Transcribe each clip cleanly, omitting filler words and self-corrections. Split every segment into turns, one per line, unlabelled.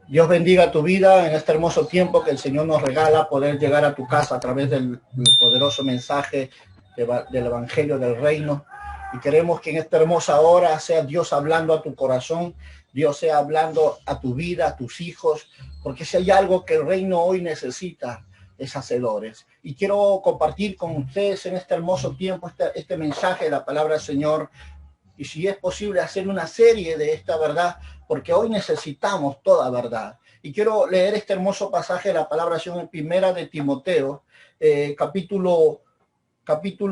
Dios bendiga tu vida en este hermoso tiempo que el Señor nos regala, poder llegar a tu casa a través del poderoso mensaje del Evangelio del Reino. Y queremos que en esta hermosa hora sea Dios hablando a tu corazón, Dios sea hablando a tu vida, a tus hijos, porque si hay algo que el reino hoy necesita, es hacedores. Y quiero compartir con ustedes en este hermoso tiempo este mensaje de la palabra del Señor. Y si es posible hacer una serie de esta verdad, porque hoy necesitamos toda verdad. Y quiero leer este hermoso pasaje de la palabra en primera de Timoteo, capítulo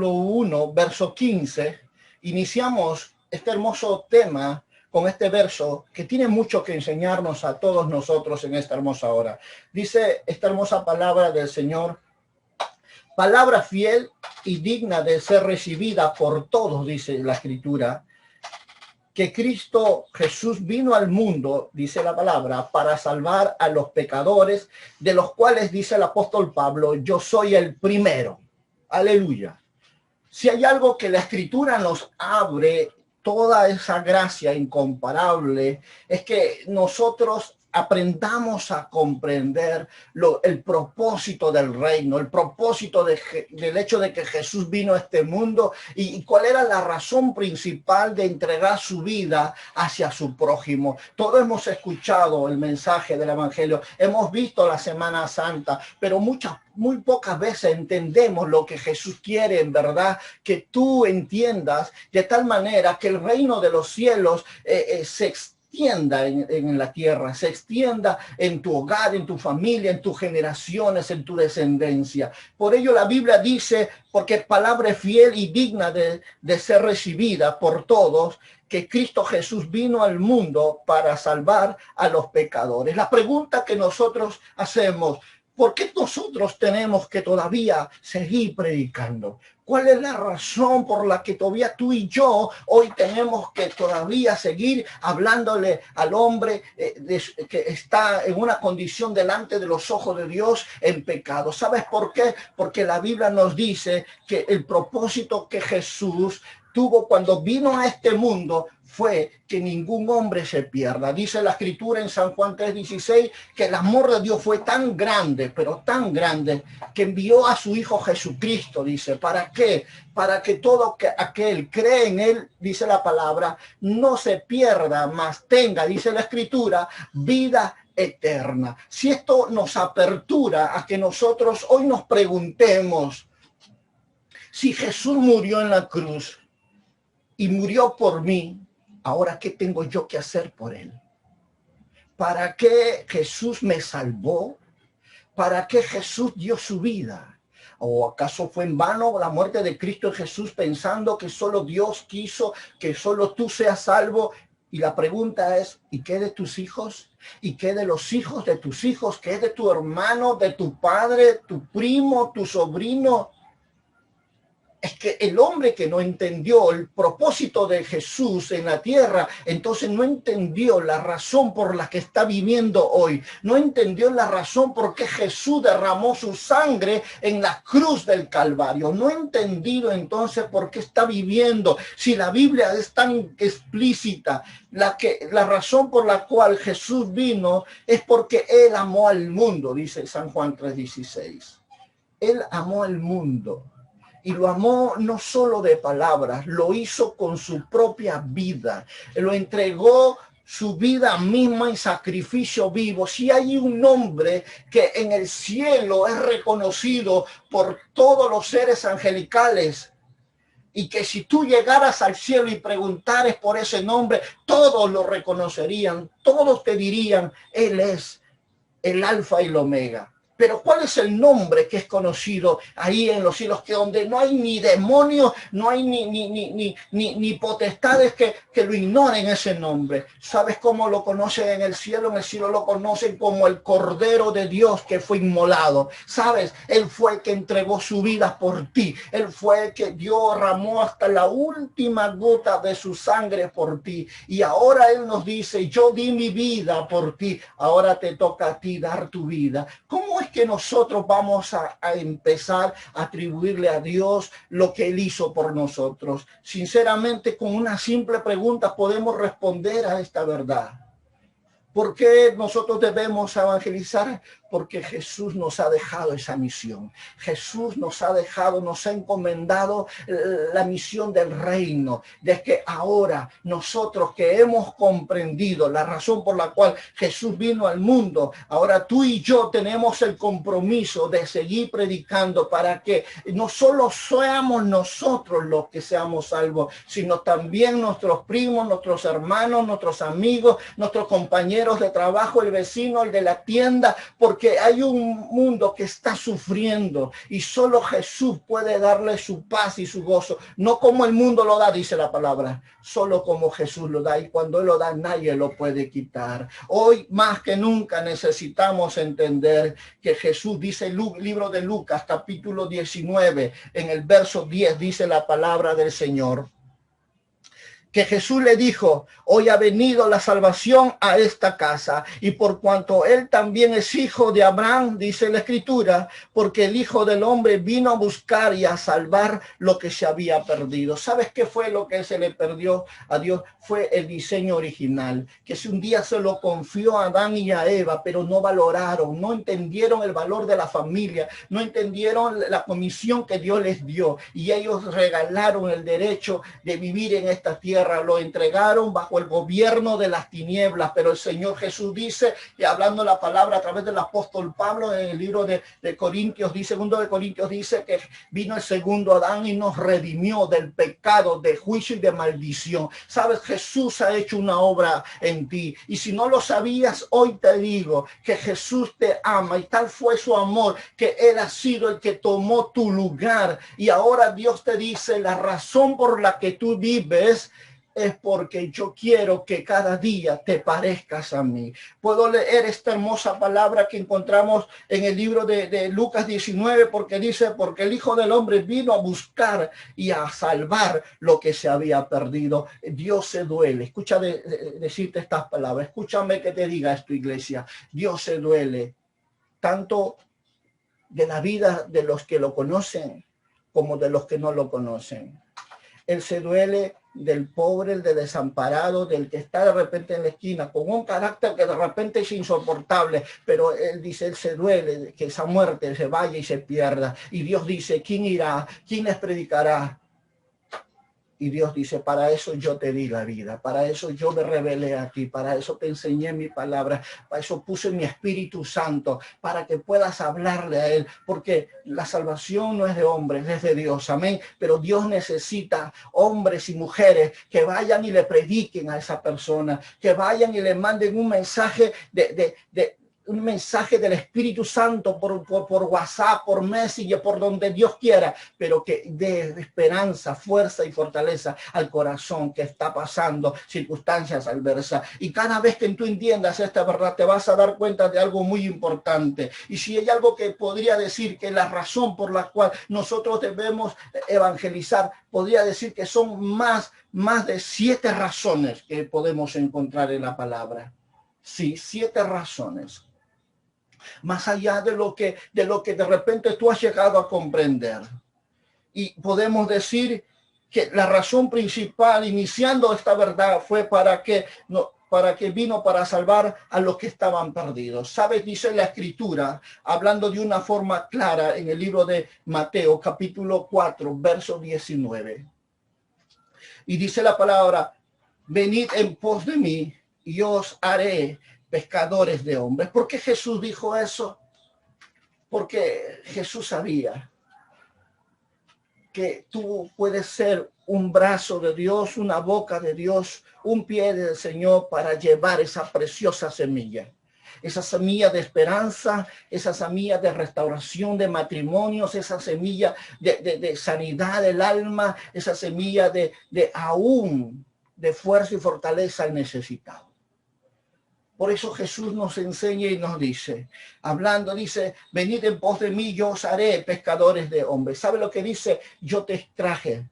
1, verso 15. Iniciamos este hermoso tema con este verso que tiene mucho que enseñarnos a todos nosotros en esta hermosa hora. Dice esta hermosa palabra del Señor: palabra fiel y digna de ser recibida por todos, dice la Escritura, que Cristo Jesús vino al mundo, dice la palabra, para salvar a los pecadores, de los cuales dice el apóstol Pablo: yo soy el primero. Aleluya. Si hay algo que la Escritura nos abre, toda esa gracia incomparable, es que nosotros aprendamos a comprender el propósito del reino, el propósito del hecho de que Jesús vino a este mundo y cuál era la razón principal de entregar su vida hacia su prójimo. Todos hemos escuchado el mensaje del Evangelio, hemos visto la Semana Santa, pero muy pocas veces entendemos lo que Jesús quiere en verdad, que tú entiendas de tal manera que el reino de los cielos se extienda en la tierra, se extienda en tu hogar, en tu familia, en tus generaciones, en tu descendencia. Por ello la Biblia dice, porque palabra fiel y digna de ser recibida por todos, que Cristo Jesús vino al mundo para salvar a los pecadores. La pregunta que nosotros hacemos: ¿por qué nosotros tenemos que todavía seguir predicando? ¿Cuál es la razón por la que todavía tú y yo hoy tenemos que todavía seguir hablándole al hombre que está en una condición delante de los ojos de Dios en pecado? ¿Sabes por qué? Porque la Biblia nos dice que el propósito que Jesús tuvo cuando vino a este mundo fue que ningún hombre se pierda. Dice la Escritura en San Juan 3:16 que el amor de Dios fue tan grande, pero tan grande, que envió a su Hijo Jesucristo. Dice, ¿para qué? Para que todo aquel cree en él, dice la palabra, no se pierda, mas tenga, dice la Escritura, vida eterna. Si esto nos apertura a que nosotros hoy nos preguntemos: si Jesús murió en la cruz y murió por mí, ahora ¿qué tengo yo que hacer por él? ¿Para qué Jesús me salvó? ¿Para qué Jesús dio su vida? ¿O acaso fue en vano la muerte de Cristo Jesús, pensando que solo Dios quiso que solo tú seas salvo? Y la pregunta es: ¿y qué de tus hijos? ¿Y qué de los hijos de tus hijos? ¿Qué de tu hermano, de tu padre, tu primo, tu sobrino? Es que el hombre que no entendió el propósito de Jesús en la tierra, entonces no entendió la razón por la que está viviendo hoy. No entendió la razón por qué Jesús derramó su sangre en la cruz del Calvario. No ha entendido entonces por qué está viviendo. Si la Biblia es tan explícita, la razón por la cual Jesús vino es porque Él amó al mundo, dice San Juan 3:16. Él amó al mundo. Y lo amó no solo de palabras, lo hizo con su propia vida. Lo entregó su vida misma en sacrificio vivo. Si hay un nombre que en el cielo es reconocido por todos los seres angelicales, y que si tú llegaras al cielo y preguntares por ese nombre, todos lo reconocerían, todos te dirían: Él es el alfa y el omega. Pero ¿cuál es el nombre que es conocido ahí en los cielos? Que donde no hay ni demonios, no hay ni potestades que lo ignoren ese nombre. ¿Sabes cómo lo conocen en el cielo? En el cielo lo conocen como el Cordero de Dios que fue inmolado. ¿Sabes? Él fue el que entregó su vida por ti. Él fue el que derramó hasta la última gota de su sangre por ti. Y ahora Él nos dice: yo di mi vida por ti, ahora te toca a ti dar tu vida. ¿Cómo es que nosotros vamos a empezar a atribuirle a Dios lo que Él hizo por nosotros? Sinceramente, con una simple pregunta podemos responder a esta verdad. ¿Por qué nosotros debemos evangelizar? Porque Jesús nos ha dejado esa misión. Jesús nos ha dejado, nos ha encomendado la misión del reino. De que ahora nosotros que hemos comprendido la razón por la cual Jesús vino al mundo, ahora tú y yo tenemos el compromiso de seguir predicando para que no solo seamos nosotros los que seamos salvos, sino también nuestros primos, nuestros hermanos, nuestros amigos, nuestros compañeros de trabajo, el vecino, el de la tienda, porque hay un mundo que está sufriendo y solo Jesús puede darle su paz y su gozo, no como el mundo lo da, dice la palabra, solo como Jesús lo da, y cuando Él lo da nadie lo puede quitar. Hoy más que nunca necesitamos entender que Jesús, dice el libro de Lucas capítulo 19, en el verso 10 dice la palabra del Señor, que Jesús le dijo, hoy ha venido la salvación a esta casa, y por cuanto él también es hijo de Abraham, dice la Escritura, porque el Hijo del Hombre vino a buscar y a salvar lo que se había perdido. ¿Sabes qué fue lo que se le perdió a Dios? Fue el diseño original, que si un día se lo confió a Adán y a Eva, pero no valoraron, no entendieron el valor de la familia, no entendieron la comisión que Dios les dio, y ellos regalaron el derecho de vivir en esta tierra, lo entregaron bajo el gobierno de las tinieblas. Pero el Señor Jesús dice, y hablando la palabra a través del apóstol Pablo en el libro de Corintios, dice, segundo de Corintios, dice que vino el segundo Adán y nos redimió del pecado, de juicio y de maldición. Sabes, Jesús ha hecho una obra en ti, y si no lo sabías, hoy te digo que Jesús te ama, y tal fue su amor que Él ha sido el que tomó tu lugar, y ahora Dios te dice, la razón por la que tú vives es porque yo quiero que cada día te parezcas a mí. Puedo leer esta hermosa palabra que encontramos en el libro de Lucas 19, porque dice, porque el Hijo del Hombre vino a buscar y a salvar lo que se había perdido. Dios se duele. Escucha decirte estas palabras. Escúchame que te diga esto, iglesia. Dios se duele tanto de la vida de los que lo conocen como de los que no lo conocen. Él se duele del pobre, el de desamparado, del que está de repente en la esquina, con un carácter que de repente es insoportable, pero él dice, él se duele de que esa muerte se vaya y se pierda. Y Dios dice, ¿quién irá? ¿Quién les predicará? Y Dios dice, para eso yo te di la vida, para eso yo me revelé a ti, para eso te enseñé mi palabra, para eso puse mi Espíritu Santo, para que puedas hablarle a Él, porque la salvación no es de hombres, es de Dios, amén. Pero Dios necesita hombres y mujeres que vayan y le prediquen a esa persona, que vayan y le manden un mensaje un mensaje del Espíritu Santo por WhatsApp, por Messenger, por donde Dios quiera, pero que dé esperanza, fuerza y fortaleza al corazón que está pasando circunstancias adversas. Y cada vez que tú entiendas esta verdad, te vas a dar cuenta de algo muy importante. Y si hay algo que podría decir que la razón por la cual nosotros debemos evangelizar, podría decir que son más de 7 razones que podemos encontrar en la palabra. Sí, 7 razones. Más allá de lo que de repente tú has llegado a comprender. Y podemos decir que la razón principal, iniciando esta verdad, fue para que vino para salvar a los que estaban perdidos. ¿Sabes? Dice la Escritura, hablando de una forma clara en el libro de Mateo, capítulo 4, verso 19. Y dice la palabra, venid en pos de mí y os haré pescadores de hombres. ¿Por qué Jesús dijo eso? Porque Jesús sabía que tú puedes ser un brazo de Dios, una boca de Dios, un pie del Señor para llevar esa preciosa semilla. Esa semilla de esperanza, esa semilla de restauración de matrimonios, esa semilla de sanidad del alma, esa semilla de aún de fuerza y fortaleza al necesitado. Por eso Jesús nos enseña y nos dice, hablando, dice, venid en pos de mí, yo os haré pescadores de hombres. ¿Sabe lo que dice? Yo te traje.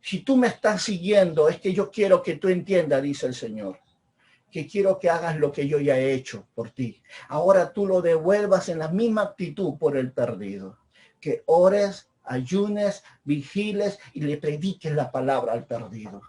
Si tú me estás siguiendo, es que yo quiero que tú entiendas, dice el Señor, que quiero que hagas lo que yo ya he hecho por ti. Ahora tú lo devuelvas en la misma actitud por el perdido. Que ores, ayunes, vigiles y le prediques la palabra al perdido.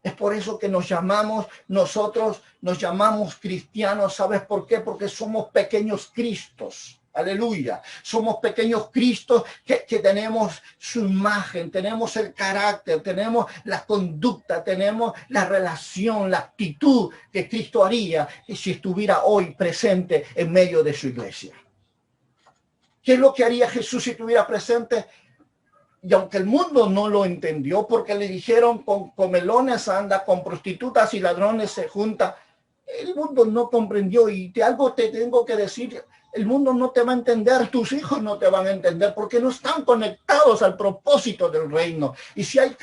Es por eso que nosotros nos llamamos cristianos. ¿Sabes por qué? Porque somos pequeños Cristos. Aleluya. Somos pequeños Cristos que tenemos su imagen, tenemos el carácter, tenemos la conducta, tenemos la relación, la actitud que Cristo haría si estuviera hoy presente en medio de su iglesia. ¿Qué es lo que haría Jesús si estuviera presente? Y aunque el mundo no lo entendió, porque le dijeron con comelones anda, con prostitutas y ladrones se junta, el mundo no comprendió. Y algo te tengo que decir, el mundo no te va a entender, tus hijos no te van a entender, porque no están conectados al propósito del reino. Y si hay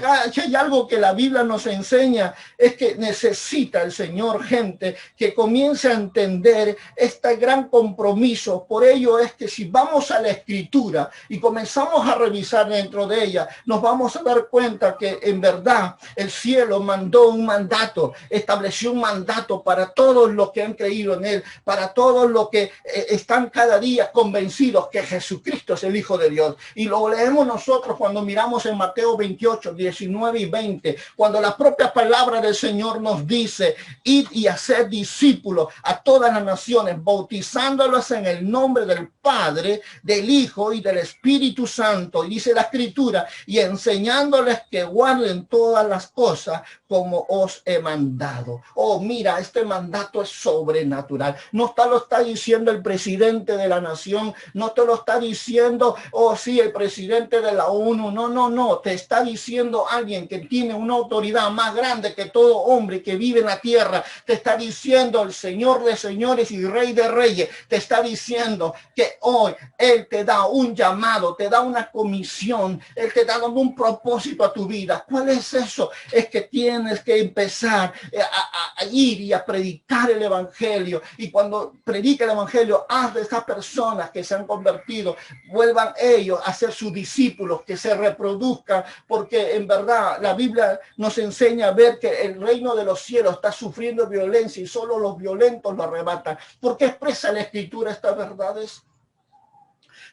algo que la Biblia nos enseña, es que necesita el Señor gente que comience a entender este gran compromiso. Por ello es que si vamos a la Escritura y comenzamos a revisar dentro de ella, nos vamos a dar cuenta que en verdad el cielo mandó un mandato, estableció un mandato para todos los que han creído en él, para todos los que están cada día convencidos que Jesucristo es el Hijo de Dios. Y lo leemos nosotros cuando miramos en Mateo 28, 19 y 20, cuando la propia palabra del Señor nos dice, id y hacer discípulos a todas las naciones, bautizándolos en el nombre del Padre, del Hijo y del Espíritu Santo. Y dice la Escritura, y enseñándoles que guarden todas las cosas como os he mandado. Oh, mira, este mandato es sobrenatural. No lo está diciendo el presidente de la nación, no te lo está diciendo, oh sí, el presidente de la ONU, no, te está diciendo alguien que tiene una autoridad más grande que todo hombre que vive en la tierra, te está diciendo el Señor de señores y Rey de reyes, te está diciendo que hoy Él te da un llamado, te da una comisión, Él te da un propósito a tu vida. ¿Cuál es eso? Es que tienes que empezar a ir y a predicar el evangelio, y cuando predica el evangelio, haz de estas personas que se han convertido, vuelvan ellos a ser sus discípulos, que se reproduzcan, porque en verdad la Biblia nos enseña a ver que el reino de los cielos está sufriendo violencia y solo los violentos lo arrebatan. ¿Por qué expresa la Escritura estas verdades?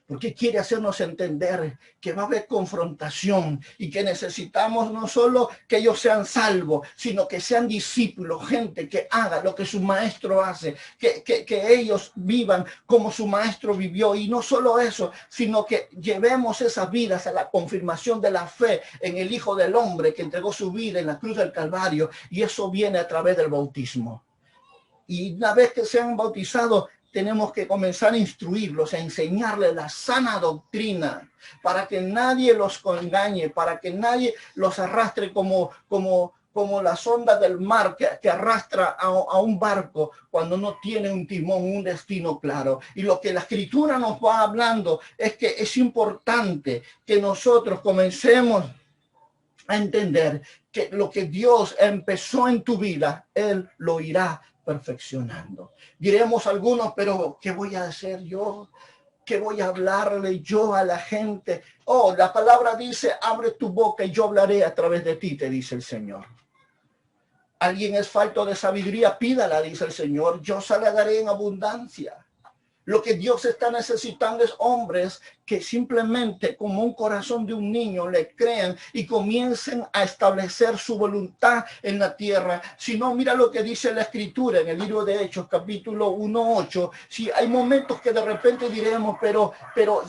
Porque quiere hacernos entender que va a haber confrontación y que necesitamos no solo que ellos sean salvos, sino que sean discípulos, gente que haga lo que su maestro hace, que ellos vivan como su maestro vivió. Y no solo eso, sino que llevemos esas vidas a la confirmación de la fe en el Hijo del Hombre que entregó su vida en la cruz del Calvario, y eso viene a través del bautismo. Y una vez que sean bautizados, tenemos que comenzar a instruirlos, a enseñarles la sana doctrina, para que nadie los engañe, para que nadie los arrastre como las ondas del mar que arrastra a un barco cuando no tiene un timón, un destino claro. Y lo que la Escritura nos va hablando es que es importante que nosotros comencemos a entender que lo que Dios empezó en tu vida, Él lo irá perfeccionando. Diremos algunos, pero ¿qué voy a hacer yo? ¿Qué voy a hablarle yo a la gente? Oh, la palabra dice, abre tu boca y yo hablaré a través de ti, te dice el Señor. Alguien es falto de sabiduría, pídala, dice el Señor, yo se la daré en abundancia. Lo que Dios está necesitando es hombres que simplemente como un corazón de un niño le crean y comiencen a establecer su voluntad en la tierra. Si no, mira lo que dice la Escritura en el libro de Hechos, capítulo 1:8. Si hay momentos que de repente diremos, pero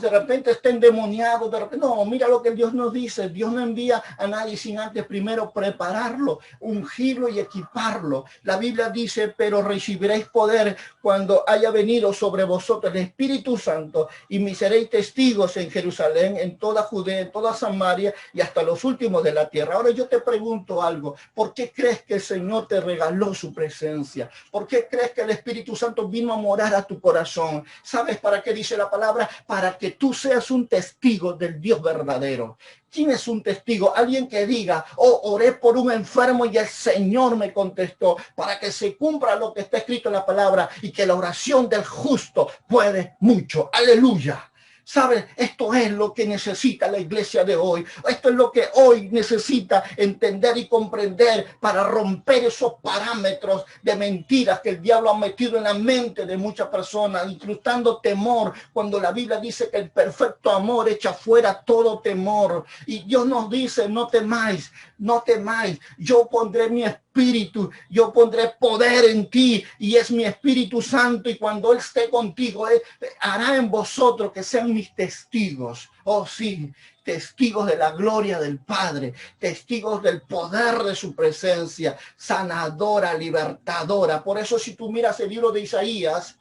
de repente está endemoniado, de repente, no, mira lo que Dios nos dice. Dios no envía a nadie sin antes primero prepararlo, ungirlo y equiparlo. La Biblia dice, pero recibiréis poder cuando haya venido sobre vosotros el Espíritu Santo, y me seréis testigos en Jerusalén, en toda Judea, en toda Samaria y hasta los últimos de la tierra. Ahora yo te pregunto algo, ¿por qué crees que el Señor te regaló su presencia? ¿Por qué crees que el Espíritu Santo vino a morar a tu corazón? ¿Sabes para qué dice la palabra? Para que tú seas un testigo del Dios verdadero. ¿Quién es un testigo? Alguien que diga, oh, oré por un enfermo y el Señor me contestó, para que se cumpla lo que está escrito en la palabra, y que la oración del justo puede mucho. Aleluya. ¿Sabes? Esto es lo que necesita la iglesia de hoy. Esto es lo que hoy necesita entender y comprender para romper esos parámetros de mentiras que el diablo ha metido en la mente de muchas personas, incrustando temor, cuando la Biblia dice que el perfecto amor echa fuera todo temor. Y Dios nos dice, no temáis, no temáis. Yo pondré mi espíritu, yo pondré poder en ti y es mi Espíritu Santo, y cuando Él esté contigo, Él hará en vosotros que sean mis testigos. Oh sí, testigos de la gloria del Padre, testigos del poder de su presencia, sanadora, libertadora. Por eso si tú miras el libro de Isaías,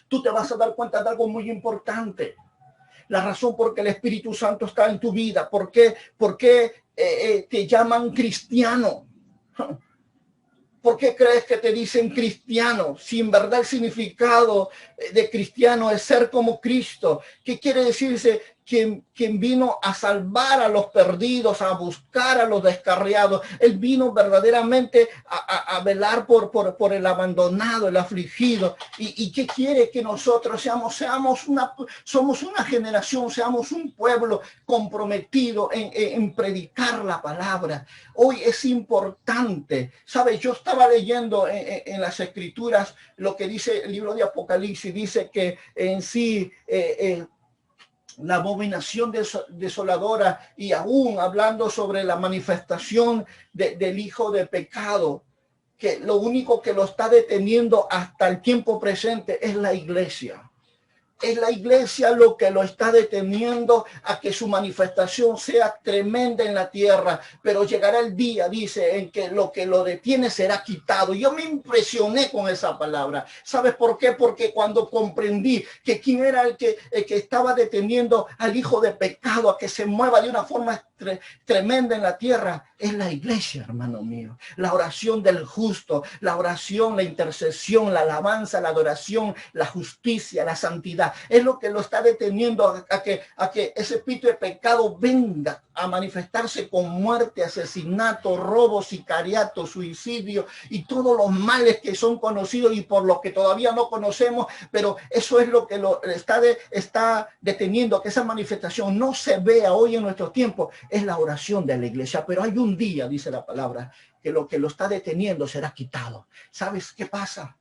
tú te vas a dar cuenta de algo muy importante. La razón por qué el Espíritu Santo está en tu vida, por qué te llaman cristiano. ¿Por qué crees que te dicen cristiano? Si en verdad el significado de cristiano es ser como Cristo. ¿Qué quiere decirse? Quien vino a salvar a los perdidos, a buscar a los descarriados. Él vino verdaderamente a velar por el abandonado, el afligido. ¿Y qué quiere que nosotros seamos? Somos una generación, seamos un pueblo comprometido en predicar la palabra. Hoy es importante. ¿Sabes? Yo estaba leyendo en las Escrituras lo que dice el libro de Apocalipsis. Dice que en sí... la abominación desoladora, y aún hablando sobre la manifestación del hijo de pecado, que lo único que lo está deteniendo hasta el tiempo presente es la iglesia. Es la iglesia lo que lo está deteniendo a que su manifestación sea tremenda en la tierra, pero llegará el día, dice, en que lo detiene será quitado. Yo me impresioné con esa palabra. ¿Sabes por qué? Porque cuando comprendí que quién era el que estaba deteniendo al hijo de pecado a que se mueva de una forma tremenda en la tierra, es la iglesia, hermano mío. La oración del justo, la oración, la intercesión, la alabanza, la adoración, la justicia, la santidad, es lo que lo está deteniendo a que ese espíritu de pecado venga a manifestarse con muerte, asesinato, robo, sicariato, suicidio y todos los males que son conocidos y por los que todavía no conocemos, pero eso es lo que está deteniendo, que esa manifestación no se vea hoy en nuestro tiempo. Es la oración de la iglesia, pero hay un día, dice la palabra, que lo está deteniendo será quitado. ¿Sabes qué pasa?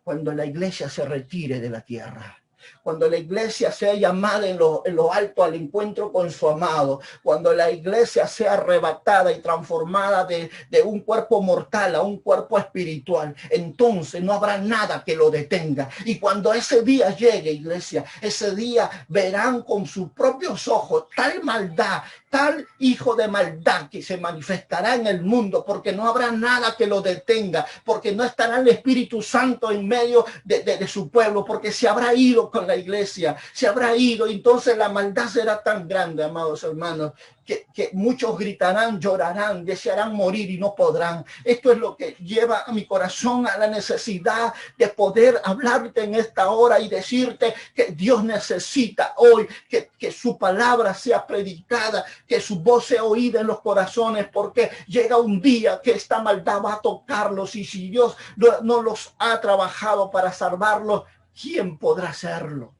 Cuando la iglesia se retire de la tierra. Cuando la iglesia sea llamada en lo alto al encuentro con su amado, cuando la iglesia sea arrebatada y transformada de un cuerpo mortal a un cuerpo espiritual, entonces no habrá nada que lo detenga. Y cuando ese día llegue, iglesia, ese día verán con sus propios ojos tal maldad, tal hijo de maldad que se manifestará en el mundo, porque no habrá nada que lo detenga, porque no estará el Espíritu Santo en medio de su pueblo, porque se habrá ido con la iglesia, se habrá ido, y entonces la maldad será tan grande, amados hermanos, que muchos gritarán, llorarán, desearán morir y no podrán. Esto es lo que lleva a mi corazón a la necesidad de poder hablarte en esta hora y decirte que Dios necesita hoy que su palabra sea predicada, que su voz sea oída en los corazones, porque llega un día que esta maldad va a tocarlos, y si Dios no los ha trabajado para salvarlos, ¿quién podrá hacerlo?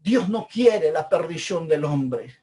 Dios no quiere la perdición del hombre.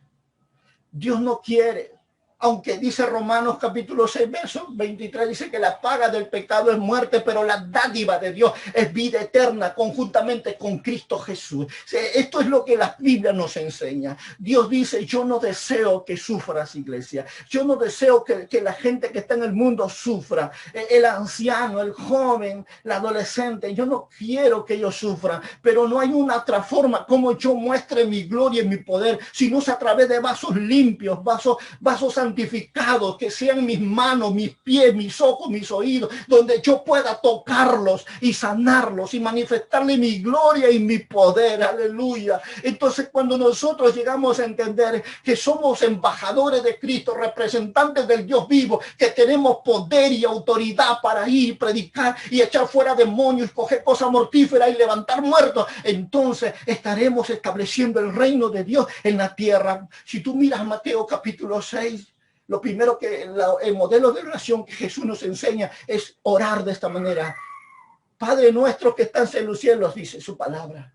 Dios no quiere, aunque dice Romanos capítulo 6, verso 23, dice que la paga del pecado es muerte, pero la dádiva de Dios es vida eterna conjuntamente con Cristo Jesús. Esto es lo que la Biblia nos enseña. Dios dice, yo no deseo que sufras, iglesia. Yo no deseo que la gente que está en el mundo sufra. El anciano, el joven, el adolescente, yo no quiero que ellos sufran, pero no hay una otra forma como yo muestre mi gloria y mi poder, si no es a través de vasos limpios, vasos santificados, que sean mis manos, mis pies, mis ojos, mis oídos, donde yo pueda tocarlos y sanarlos y manifestarle mi gloria y mi poder. Aleluya. Entonces, cuando nosotros llegamos a entender que somos embajadores de Cristo, representantes del Dios vivo, que tenemos poder y autoridad para ir, predicar y echar fuera demonios, coger cosas mortíferas y levantar muertos, entonces estaremos estableciendo el reino de Dios en la tierra. Si tú miras Mateo capítulo 6, lo primero el modelo de oración que Jesús nos enseña es orar de esta manera. Padre nuestro que estás en los cielos, dice su palabra.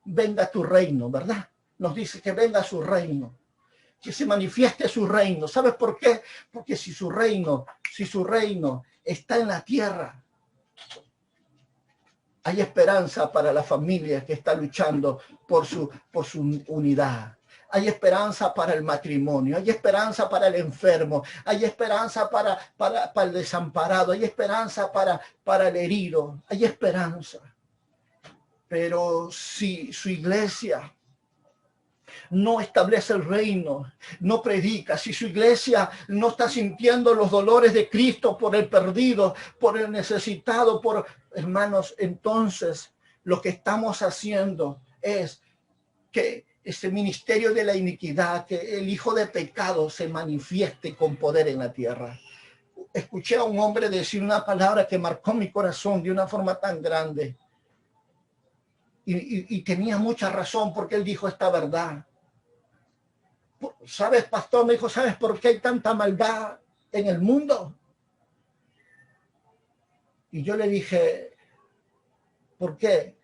venga tu reino, ¿verdad? Nos dice que venga su reino, que se manifieste su reino. ¿Sabes por qué? Porque si su reino está en la tierra, hay esperanza para la familia que está luchando por su unidad. Hay esperanza para el matrimonio, hay esperanza para el enfermo, hay esperanza para el desamparado, hay esperanza para el herido, hay esperanza. Pero si su iglesia no establece el reino, no predica, si su iglesia no está sintiendo los dolores de Cristo por el perdido, por el necesitado, hermanos, entonces lo que estamos haciendo es que ese ministerio de la iniquidad, que el hijo de pecado se manifieste con poder en la tierra. Escuché a un hombre decir una palabra que marcó mi corazón de una forma tan grande. Y tenía mucha razón porque él dijo esta verdad. ¿Sabes, pastor? Me dijo, ¿sabes por qué hay tanta maldad en el mundo? Y yo le dije, ¿por qué?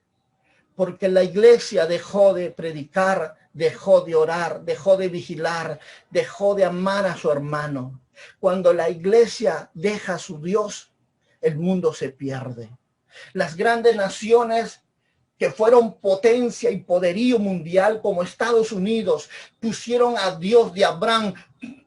Porque la iglesia dejó de predicar, dejó de orar, dejó de vigilar, dejó de amar a su hermano. Cuando la iglesia deja a su Dios, el mundo se pierde. Las grandes naciones que fueron potencia y poderío mundial como Estados Unidos, pusieron a Dios de Abraham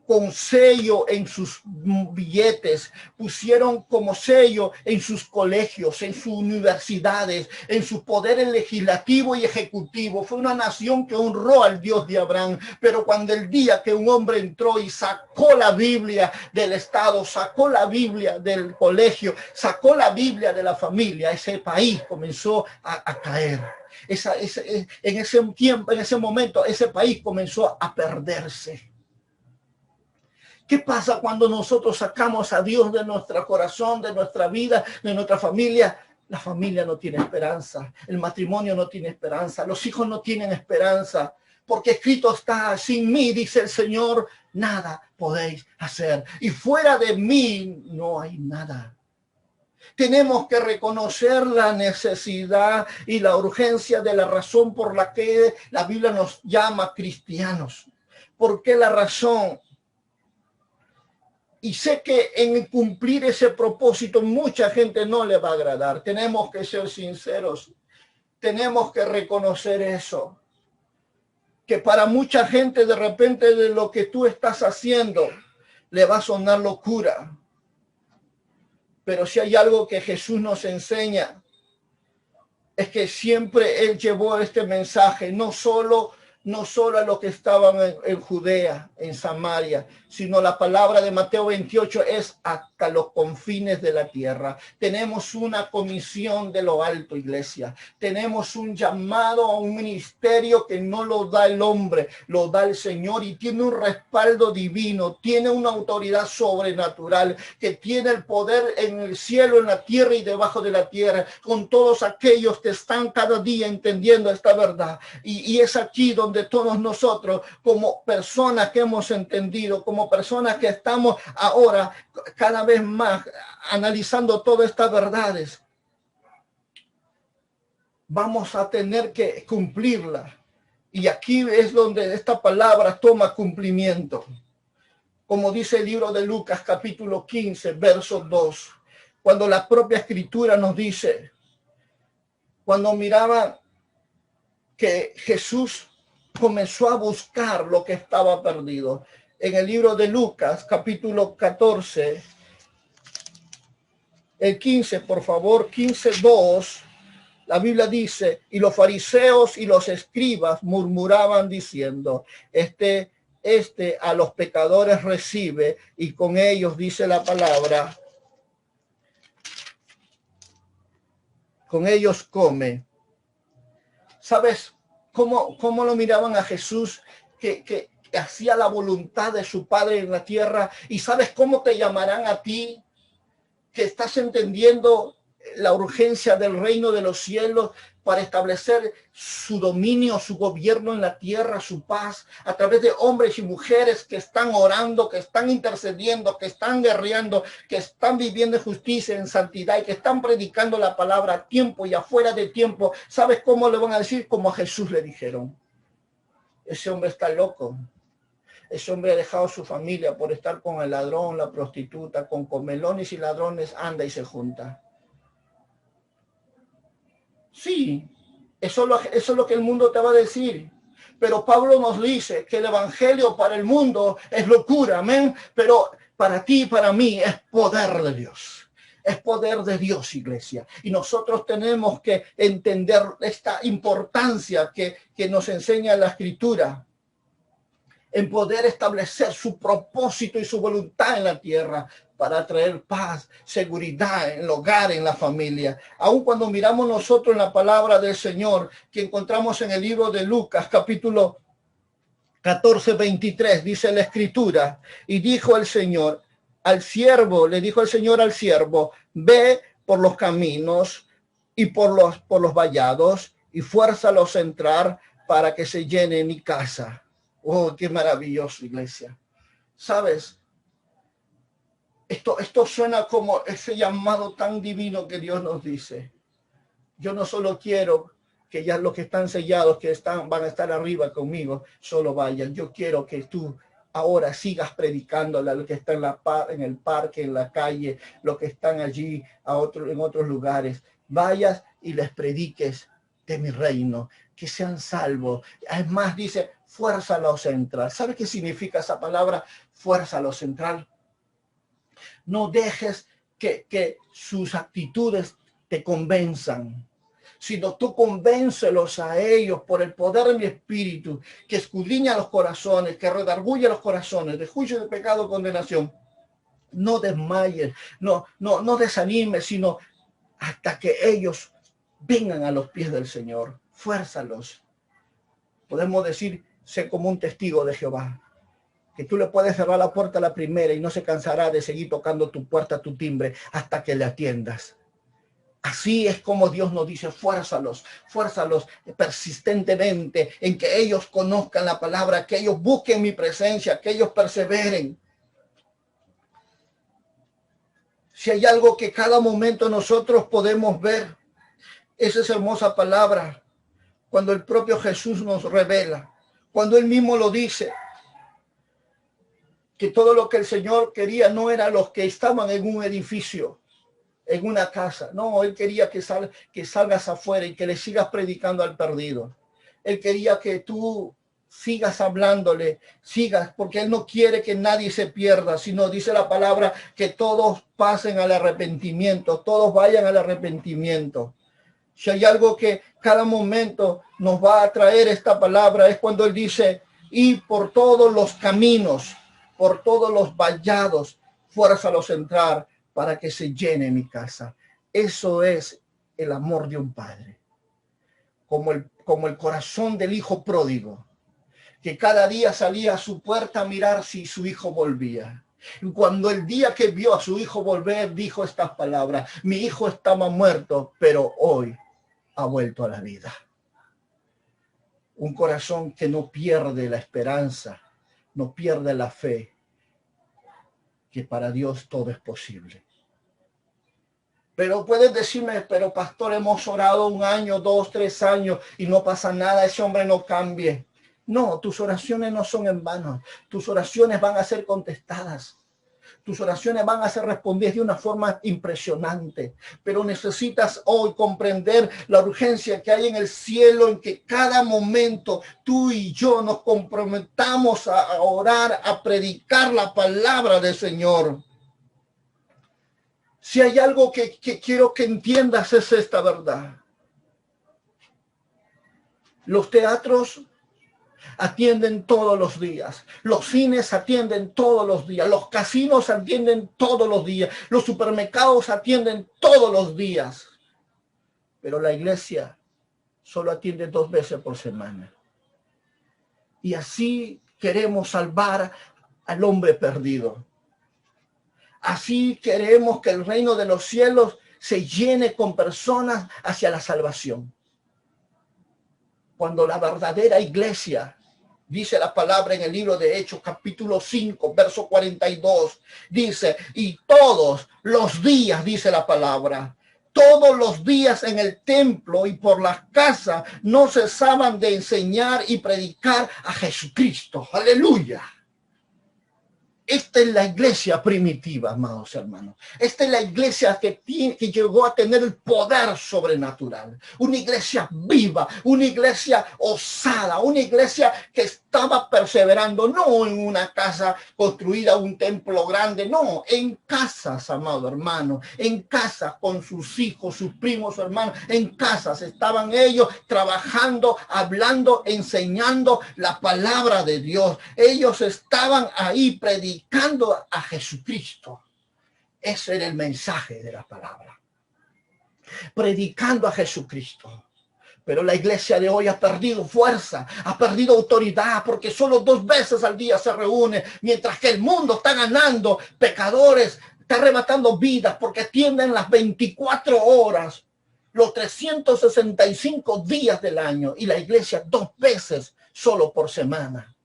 con sello en sus billetes, pusieron como sello en sus colegios, en sus universidades, en sus poderes legislativo y ejecutivo. Fue una nación que honró al Dios de Abraham, pero cuando el día que un hombre entró y sacó la Biblia del Estado, sacó la Biblia del colegio, sacó la Biblia de la familia, ese país comenzó a caer. En ese tiempo, en ese momento, ese país comenzó a perderse. ¿Qué pasa cuando nosotros sacamos a Dios de nuestro corazón, de nuestra vida, de nuestra familia? La familia no tiene esperanza, el matrimonio no tiene esperanza, los hijos no tienen esperanza, porque escrito está, sin mí, dice el Señor, nada podéis hacer. Y fuera de mí no hay nada. Tenemos que reconocer la necesidad y la urgencia de la razón por la que la Biblia nos llama cristianos. ¿Por qué la razón? Y sé que en cumplir ese propósito mucha gente no le va a agradar. Tenemos que ser sinceros. Tenemos que reconocer eso. Que para mucha gente de repente de lo que tú estás haciendo le va a sonar locura. Pero si hay algo que Jesús nos enseña, es que siempre Él llevó este mensaje, no solo a los que estaban en Judea, en Samaria, sino la palabra de Mateo 28 es hasta los confines de la tierra. Tenemos una comisión de lo alto, iglesia. Tenemos un llamado a un ministerio que no lo da el hombre, lo da el Señor y tiene un respaldo divino, tiene una autoridad sobrenatural, que tiene el poder en el cielo, en la tierra y debajo de la tierra, con todos aquellos que están cada día entendiendo esta verdad. Y es aquí donde todos nosotros, como personas que hemos entendido, como personas que estamos ahora cada vez más analizando todas estas verdades, vamos a tener que cumplirla. Y aquí es donde esta palabra toma cumplimiento. Como dice el libro de Lucas, capítulo 15, verso 2, cuando la propia escritura nos dice, cuando miraba que Jesús comenzó a buscar lo que estaba perdido. En el libro de Lucas, capítulo 14, el 15, por favor, 15:2, la Biblia dice, y los fariseos y los escribas murmuraban diciendo, este a los pecadores recibe y con ellos, dice la palabra, con ellos come. ¿Sabes cómo lo miraban a Jesús que hacía la voluntad de su Padre en la tierra? ¿Y sabes cómo te llamarán a ti, que estás entendiendo la urgencia del reino de los cielos? para establecer su dominio, su gobierno en la tierra, su paz, a través de hombres y mujeres que están orando, que están intercediendo, que están guerreando, que están viviendo en justicia, en santidad y que están predicando la palabra a tiempo y afuera de tiempo. ¿Sabes cómo le van a decir? Como a Jesús le dijeron: ese hombre está loco. Ese hombre ha dejado su familia por estar con el ladrón, la prostituta, con comelones y ladrones, anda y se junta. Sí, eso es lo que el mundo te va a decir. Pero Pablo nos dice que el evangelio para el mundo es locura, amén. Pero para ti y para mí es poder de Dios. Es poder de Dios, iglesia. Y nosotros tenemos que entender esta importancia que nos enseña la Escritura, en poder establecer su propósito y su voluntad en la tierra para traer paz, seguridad en el hogar, en la familia. Aun cuando miramos nosotros en la palabra del Señor, que encontramos en el libro de Lucas, capítulo 14, 23, dice la Escritura: y dijo el Señor al siervo, le dijo el Señor al siervo: ve por los caminos y por los vallados y fuérzalos a entrar para que se llene mi casa. Oh, qué maravilloso, iglesia. ¿Sabes? Esto suena como ese llamado tan divino que Dios nos dice. Yo no solo quiero que ya los que están sellados, que van a estar arriba conmigo, solo vayan. Yo quiero que tú ahora sigas predicándole a los que están en el parque, en la calle, los que están allí en otros lugares. Vayas y les prediques de mi reino, que sean salvos. Además dice: fuérzalo central. ¿Sabe qué significa esa palabra? Fuérzalo central. No dejes que sus actitudes te convenzan, sino tú convéncelos a ellos por el poder de mi espíritu, que escudriña los corazones, que redarguye los corazones, de juicio, de pecado, condenación. No desmayes, no desanimes, sino hasta que ellos vengan a los pies del Señor. Fuérzalos. Podemos decir: sé como un testigo de Jehová, que tú le puedes cerrar la puerta a la primera y no se cansará de seguir tocando tu puerta, tu timbre, hasta que le atiendas. Así es como Dios nos dice: fuérzalos persistentemente en que ellos conozcan la palabra, que ellos busquen mi presencia, que ellos perseveren. Si hay algo que cada momento nosotros podemos ver, esa es hermosa palabra, cuando el propio Jesús nos revela, cuando él mismo lo dice, que todo lo que el Señor quería no era los que estaban en un edificio, en una casa. No, él quería que salgas afuera y que le sigas predicando al perdido. Él quería que tú sigas hablándole, porque él no quiere que nadie se pierda, sino dice la palabra que todos pasen al arrepentimiento, todos vayan al arrepentimiento. Si hay algo que cada momento nos va a traer esta palabra, es cuando él dice: y por todos los caminos, por todos los vallados, fuérzalos a entrar para que se llene mi casa. Eso es el amor de un padre. Como el corazón del hijo pródigo, que cada día salía a su puerta a mirar si su hijo volvía. Y cuando el día que vio a su hijo volver, dijo estas palabras: mi hijo estaba muerto, pero hoy ha vuelto a la vida. Un corazón que no pierde la esperanza, no pierde la fe, que para Dios todo es posible. Pero puedes decirme: pero pastor, hemos orado 1 año, 2, 3 años y no pasa nada, ese hombre no cambie. No, tus oraciones no son en vano. Tus oraciones van a ser contestadas. Tus oraciones van a ser respondidas de una forma impresionante. Pero necesitas hoy comprender la urgencia que hay en el cielo, en que cada momento tú y yo nos comprometamos a orar, a predicar la palabra del Señor. Si hay algo que quiero que entiendas, es esta verdad. Los teatros atienden todos los días. Los cines atienden todos los días. Los casinos atienden todos los días. Los supermercados atienden todos los días. Pero la iglesia solo atiende 2 veces por semana. Y así queremos salvar al hombre perdido. Así queremos que el reino de los cielos se llene con personas hacia la salvación. Cuando la verdadera iglesia, dice la palabra en el libro de Hechos, capítulo 5, verso 42, dice, y todos los días, dice la palabra, todos los días en el templo y por las casas no cesaban de enseñar y predicar a Jesucristo. Aleluya. Esta es la iglesia primitiva, amados hermanos. Esta es la iglesia que llegó a tener el poder sobrenatural. Una iglesia viva, una iglesia osada, una iglesia que estaba perseverando, no en una casa construida, un templo grande, no, en casas, amado hermano, en casas con sus hijos, sus primos, sus hermanos, en casas estaban ellos trabajando, hablando, enseñando la palabra de Dios. Ellos estaban ahí predicando a Jesucristo. Ese era el mensaje de la palabra. Predicando a Jesucristo. Pero la iglesia de hoy ha perdido fuerza, ha perdido autoridad, porque solo 2 veces al día se reúne, mientras que el mundo está ganando pecadores, está arrebatando vidas, porque tienden las 24 horas, los 365 días del año, y la iglesia 2 veces solo por semana.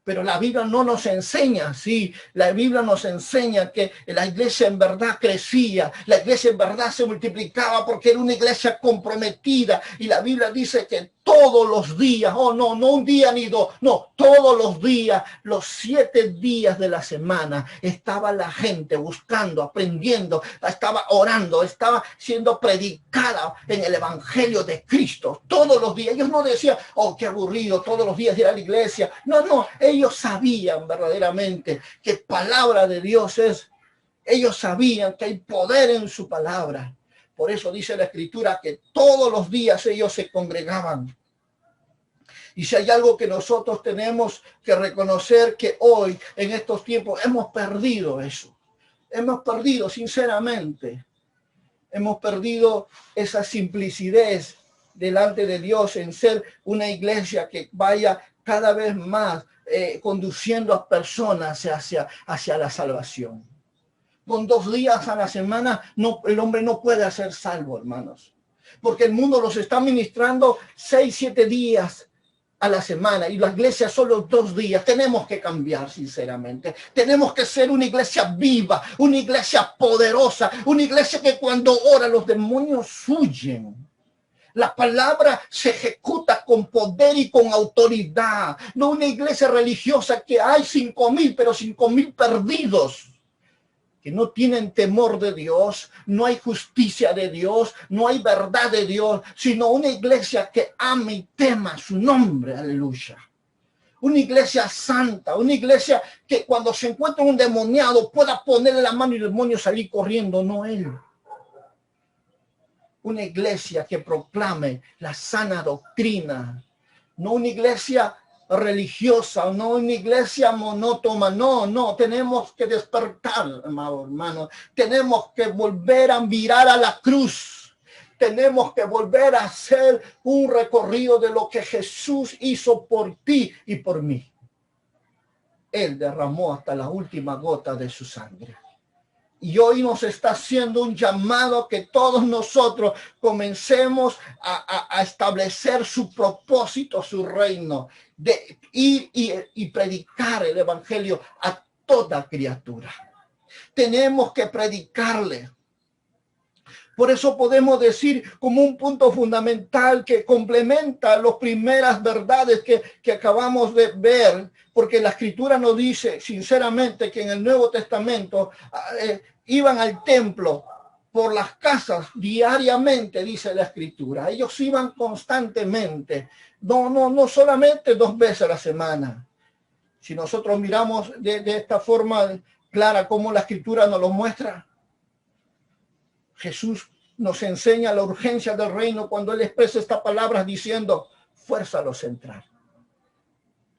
Pero la Biblia no nos enseña, sí, la Biblia nos enseña que la iglesia en verdad crecía, la iglesia en verdad se multiplicaba porque era una iglesia comprometida. Y la Biblia dice que todos los días, no un día ni 2, no, todos los días, los 7 días de la semana, estaba la gente buscando, aprendiendo, estaba orando, estaba siendo predicada en el evangelio de Cristo. Todos los días, ellos no decían, oh, qué aburrido, todos los días ir a la iglesia. No, ellos sabían verdaderamente que palabra de Dios es, ellos sabían que hay poder en su palabra. Por eso dice la Escritura que todos los días ellos se congregaban. Y si hay algo que nosotros tenemos que reconocer, que hoy, en estos tiempos, hemos perdido eso. Hemos perdido, sinceramente, hemos perdido esa simplicidad delante de Dios en ser una iglesia que vaya cada vez más conduciendo a personas hacia la salvación. Con 2 días a la semana el hombre no puede ser salvo, hermanos, porque el mundo los está ministrando 6, 7 días a la semana y la iglesia solo 2 días. Tenemos que cambiar, sinceramente. Tenemos que ser una iglesia viva, una iglesia poderosa, una iglesia que cuando ora los demonios huyen. La palabra se ejecuta con poder y con autoridad. No una iglesia religiosa que hay 5,000, pero 5,000 perdidos, que no tienen temor de Dios, no hay justicia de Dios, no hay verdad de Dios, sino una iglesia que ama y tema su nombre, aleluya. Una iglesia santa, una iglesia que cuando se encuentra un endemoniado pueda ponerle la mano y el demonio salir corriendo, no él. Una iglesia que proclame la sana doctrina, no una iglesia religiosa, no una iglesia monótona, no, tenemos que despertar, hermano, tenemos que volver a mirar a la cruz, tenemos que volver a hacer un recorrido de lo que Jesús hizo por ti y por mí. Él derramó hasta la última gota de su sangre. Y hoy nos está haciendo un llamado que todos nosotros comencemos a establecer su propósito, su reino, de ir y predicar el evangelio a toda criatura. Tenemos que predicarle. Por eso podemos decir como un punto fundamental que complementa las primeras verdades que acabamos de ver, porque la Escritura nos dice sinceramente que en el Nuevo Testamento iban al templo por las casas diariamente, dice la Escritura. Ellos iban constantemente, no solamente 2 veces a la semana. Si nosotros miramos de esta forma clara como la Escritura nos lo muestra, Jesús nos enseña la urgencia del reino cuando Él expresa estas palabras diciendo, fuérzalos a entrar.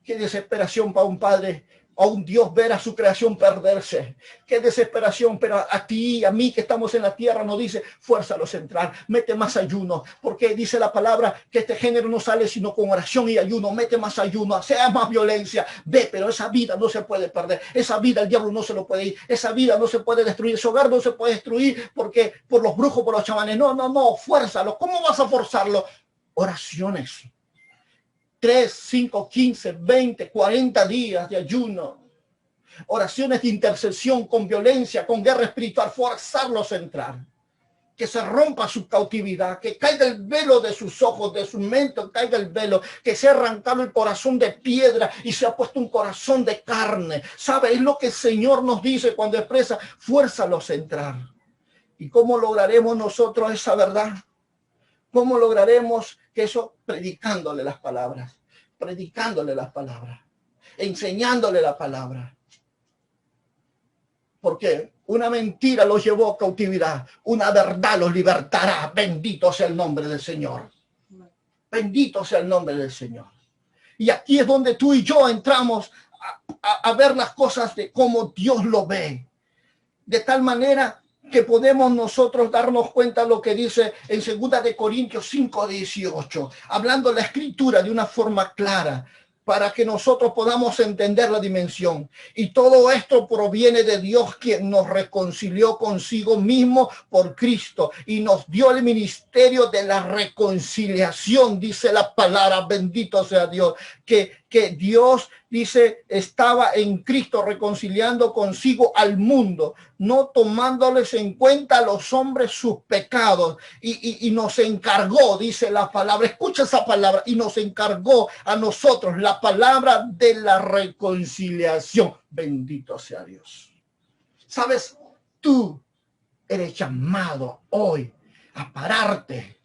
Qué desesperación para un padre, a un Dios ver a su creación perderse. Qué desesperación, pero a ti, a mí que estamos en la tierra nos dice, fuérzalos a entrar, mete más ayuno, porque dice la palabra que este género no sale sino con oración y ayuno, mete más ayuno, sea más violencia, ve, pero esa vida no se puede perder, esa vida el diablo no se lo puede ir, esa vida no se puede destruir, ese hogar no se puede destruir porque por los brujos, por los chamanes, no, fuérzalo. ¿Cómo vas a forzarlo? Oraciones. 3, 5, 15, 20, 40 días de ayuno. Oraciones de intercesión con violencia, con guerra espiritual, forzarlos a entrar. Que se rompa su cautividad, que caiga el velo de sus ojos, de su mente, caiga el velo, que se ha arrancado el corazón de piedra y se ha puesto un corazón de carne. ¿Sabe? Es lo que el Señor nos dice cuando expresa, fuérzalos a entrar. ¿Y cómo lograremos nosotros esa verdad? ¿Cómo lograremos que eso? Predicándole las palabras, enseñándole la palabra. Porque una mentira los llevó a cautividad, una verdad los libertará. Bendito sea el nombre del Señor. Bendito sea el nombre del Señor. Y aquí es donde tú y yo entramos a ver las cosas de cómo Dios lo ve. De tal manera que podemos nosotros darnos cuenta de lo que dice en 2 de Corintios 5:18, hablando la Escritura de una forma clara, para que nosotros podamos entender la dimensión. Y todo esto proviene de Dios, quien nos reconcilió consigo mismo por Cristo y nos dio el ministerio de la reconciliación, dice la palabra, bendito sea Dios, que Dios, dice, estaba en Cristo reconciliando consigo al mundo, no tomándoles en cuenta a los hombres sus pecados, y nos encargó, dice la palabra, escucha esa palabra, y nos encargó a nosotros la palabra de la reconciliación. Bendito sea Dios. ¿Sabes? Tú eres llamado hoy a pararte,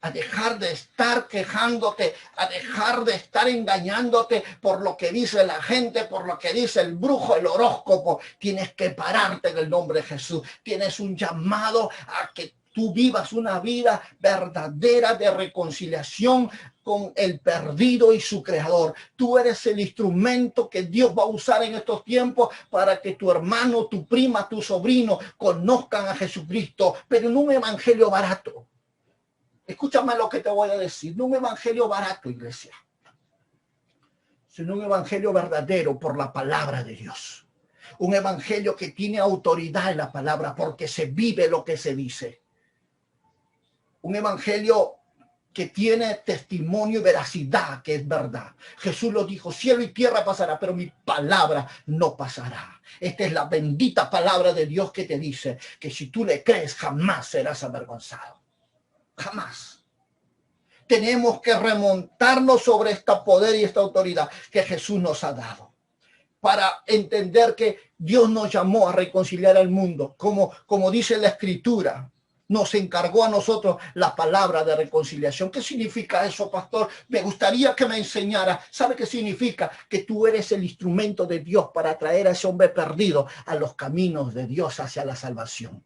a dejar de estar quejándote, a dejar de estar engañándote por lo que dice la gente, por lo que dice el brujo, el horóscopo. Tienes que pararte en el nombre de Jesús. Tienes un llamado a que tú vivas una vida verdadera de reconciliación con el perdido y su creador. Tú eres el instrumento que Dios va a usar en estos tiempos para que tu hermano, tu prima, tu sobrino conozcan a Jesucristo, pero en un evangelio barato. Escúchame lo que te voy a decir. No un evangelio barato, iglesia, sino un evangelio verdadero por la palabra de Dios. Un evangelio que tiene autoridad en la palabra porque se vive lo que se dice. Un evangelio que tiene testimonio y veracidad, que es verdad. Jesús lo dijo, cielo y tierra pasará, pero mi palabra no pasará. Esta es la bendita palabra de Dios que te dice que si tú le crees jamás serás avergonzado. Jamás. Tenemos que remontarnos sobre este poder y esta autoridad que Jesús nos ha dado para entender que Dios nos llamó a reconciliar al mundo. Como dice la Escritura, nos encargó a nosotros la palabra de reconciliación. ¿Qué significa eso, pastor? Me gustaría que me enseñara. ¿Sabe qué significa? Que tú eres el instrumento de Dios para traer a ese hombre perdido a los caminos de Dios hacia la salvación.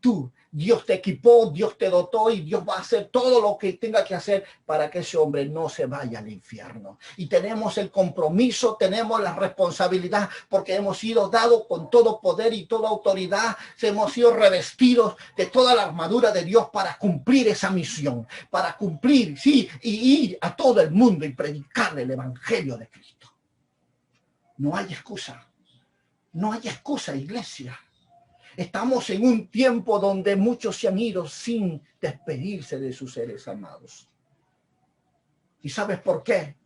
Tú, Dios te equipó, Dios te dotó y Dios va a hacer todo lo que tenga que hacer para que ese hombre no se vaya al infierno. Y tenemos el compromiso, tenemos la responsabilidad, porque hemos sido dados con todo poder y toda autoridad, hemos sido revestidos de toda la armadura de Dios para cumplir esa misión, para cumplir, sí, y ir a todo el mundo y predicarle el evangelio de Cristo. No hay excusa, no hay excusa, iglesia. Estamos en un tiempo donde muchos se han ido sin despedirse de sus seres amados. ¿Y sabes por qué?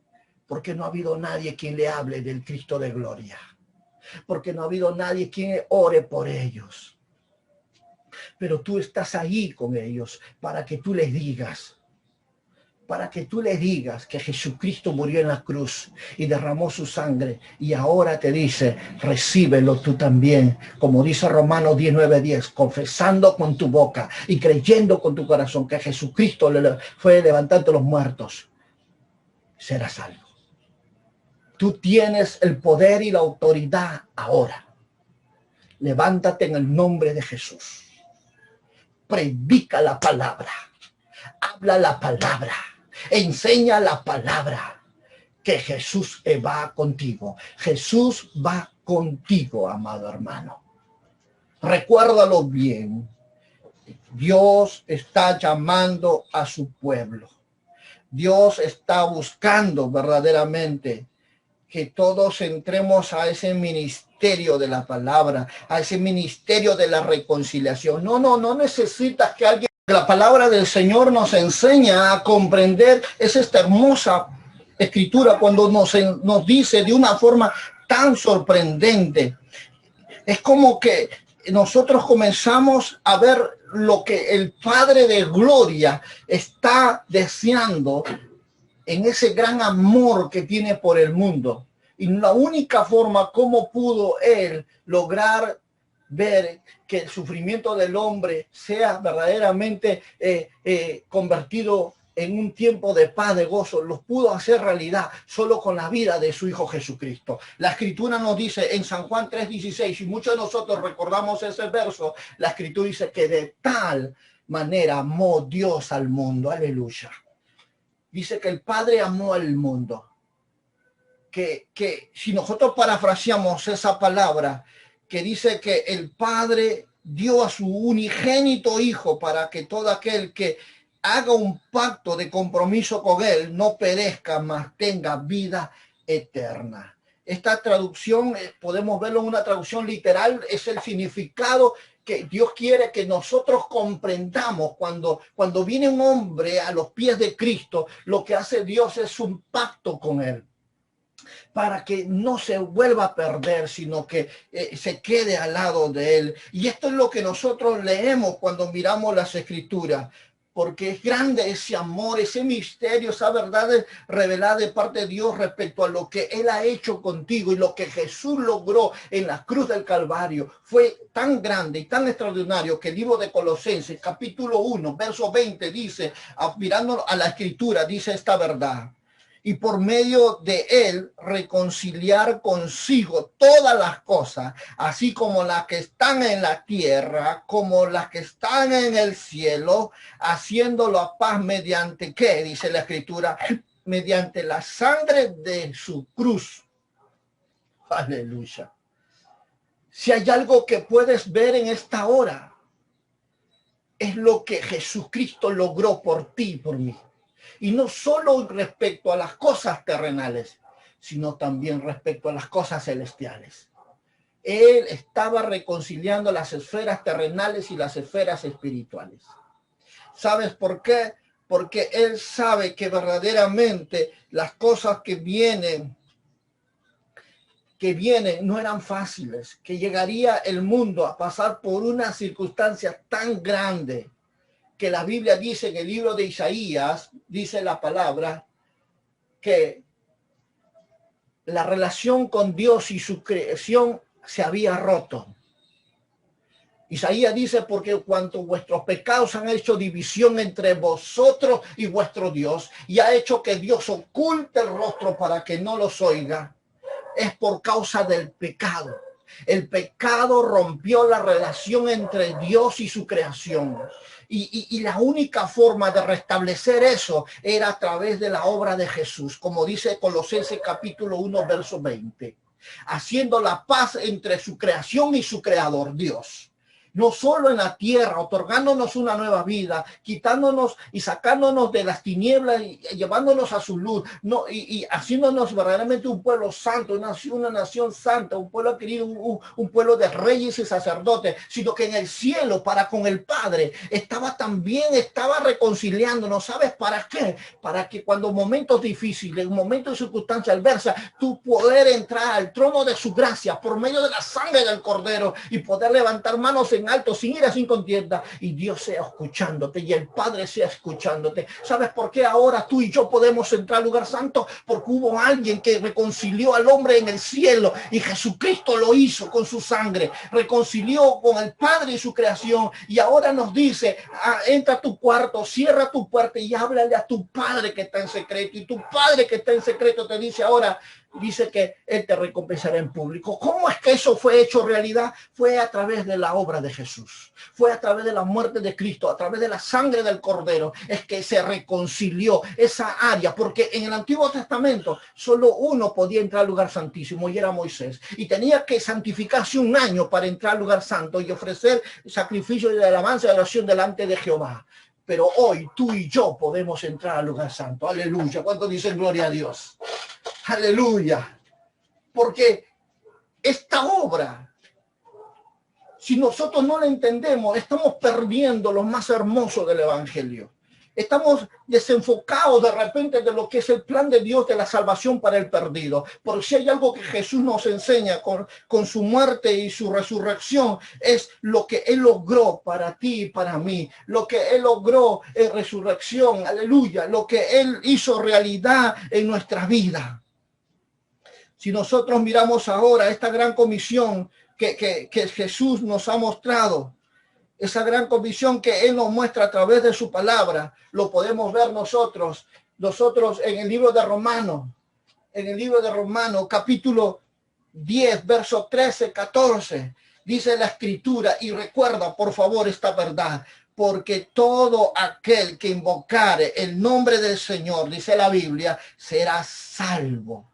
Porque no ha habido nadie quien le hable del Cristo de gloria. Porque no ha habido nadie quien ore por ellos. Pero tú estás ahí con ellos para que tú les digas, que Jesucristo murió en la cruz y derramó su sangre y ahora te dice, recíbelo tú también, como dice Romanos 19:10, confesando con tu boca y creyendo con tu corazón que Jesucristo fue levantado de los muertos, serás salvo. Tú tienes el poder y la autoridad ahora. Levántate en el nombre de Jesús. Predica la palabra. Habla la palabra. Enseña la palabra, que Jesús va contigo. Jesús va contigo, amado hermano. Recuérdalo bien. Dios está llamando a su pueblo. Dios está buscando verdaderamente que todos entremos a ese ministerio de la palabra, a ese ministerio de la reconciliación. No necesitas que alguien... La palabra del Señor nos enseña a comprender, es esta hermosa Escritura cuando nos dice de una forma tan sorprendente. Es como que nosotros comenzamos a ver lo que el Padre de Gloria está deseando en ese gran amor que tiene por el mundo. Y la única forma como pudo Él lograr ver que el sufrimiento del hombre sea verdaderamente convertido en un tiempo de paz, de gozo, los pudo hacer realidad solo con la vida de su Hijo Jesucristo. La Escritura nos dice en San Juan 3:16, y muchos de nosotros recordamos ese verso, la Escritura dice que de tal manera amó Dios al mundo. Aleluya. Dice que el Padre amó al mundo. Que si nosotros parafraseamos esa palabra, que dice que el Padre dio a su unigénito Hijo para que todo aquel que haga un pacto de compromiso con Él no perezca, mas tenga vida eterna. Esta traducción, podemos verlo en una traducción literal, es el significado que Dios quiere que nosotros comprendamos. Cuando viene un hombre a los pies de Cristo, lo que hace Dios es un pacto con Él, para que no se vuelva a perder, sino que se quede al lado de Él. Y esto es lo que nosotros leemos cuando miramos las Escrituras, porque es grande ese amor, ese misterio, esa verdad revelada de parte de Dios respecto a lo que Él ha hecho contigo y lo que Jesús logró en la cruz del Calvario. Fue tan grande y tan extraordinario que el libro de Colosenses, capítulo 1, verso 20, dice, mirando a la Escritura, dice esta verdad: y por medio de Él reconciliar consigo todas las cosas, así como las que están en la tierra, como las que están en el cielo, haciendo la paz mediante, ¿qué? Dice la Escritura, mediante la sangre de su cruz. Aleluya. Si hay algo que puedes ver en esta hora, es lo que Jesucristo logró por ti y por mí. Y no solo respecto a las cosas terrenales, sino también respecto a las cosas celestiales. Él estaba reconciliando las esferas terrenales y las esferas espirituales. ¿Sabes por qué? Porque Él sabe que verdaderamente las cosas que vienen no eran fáciles, que llegaría el mundo a pasar por una circunstancia tan grande, que la Biblia dice en el libro de Isaías, dice la palabra, que la relación con Dios y su creación se había roto. Isaías dice, porque cuanto vuestros pecados han hecho división entre vosotros y vuestro Dios, y ha hecho que Dios oculte el rostro para que no los oiga, es por causa del pecado. El pecado rompió la relación entre Dios y su creación. Y la única forma de restablecer eso era a través de la obra de Jesús, como dice Colosenses capítulo 1, verso 20, haciendo la paz entre su creación y su creador, Dios. No solo en la tierra, otorgándonos una nueva vida, quitándonos y sacándonos de las tinieblas y llevándonos a su luz, no, y haciéndonos verdaderamente un pueblo santo, una nación santa, un pueblo querido, un pueblo de reyes y sacerdotes, sino que en el cielo, para con el Padre, estaba reconciliándonos. ¿Sabes para qué? Para que cuando momentos difíciles, momentos de circunstancias adversas, tú poder entrar al trono de su gracia por medio de la sangre del Cordero y poder levantar manos en alto, sin ira, sin contienda, y Dios sea escuchándote y el Padre sea escuchándote. ¿Sabes por qué ahora tú y yo podemos entrar al lugar santo? Porque hubo alguien que reconcilió al hombre en el cielo, y Jesucristo lo hizo con su sangre, reconcilió con el Padre y su creación, y ahora nos dice, entra a tu cuarto, cierra tu puerta y háblale a tu Padre que está en secreto, y tu Padre que está en secreto te dice ahora, dice que Él te recompensará en público. ¿Cómo es que eso fue hecho realidad? Fue a través de la obra de Jesús. Fue a través de la muerte de Cristo, a través de la sangre del Cordero, es que se reconcilió esa área, porque en el Antiguo Testamento solo uno podía entrar al lugar santísimo, y era Moisés, y tenía que santificarse 1 año para entrar al lugar santo y ofrecer sacrificio de alabanza y oración delante de Jehová. Pero hoy tú y yo podemos entrar al lugar santo. Aleluya. ¿Cuánto dicen gloria a Dios? Aleluya. Porque esta obra, si nosotros no la entendemos, estamos perdiendo lo más hermoso del Evangelio. Estamos desenfocados de repente de lo que es el plan de Dios de la salvación para el perdido. Porque si hay algo que Jesús nos enseña con su muerte y su resurrección, es lo que Él logró para ti y para mí. Lo que Él logró en resurrección, aleluya. Lo que Él hizo realidad en nuestra vida. Si nosotros miramos ahora esta gran comisión que Jesús nos ha mostrado, esa gran comisión que Él nos muestra a través de su palabra, lo podemos ver nosotros en el libro de Romanos, capítulo 10, verso 13, 14, dice la Escritura, y recuerda, por favor, esta verdad, porque todo aquel que invocare el nombre del Señor, dice la Biblia, será salvo.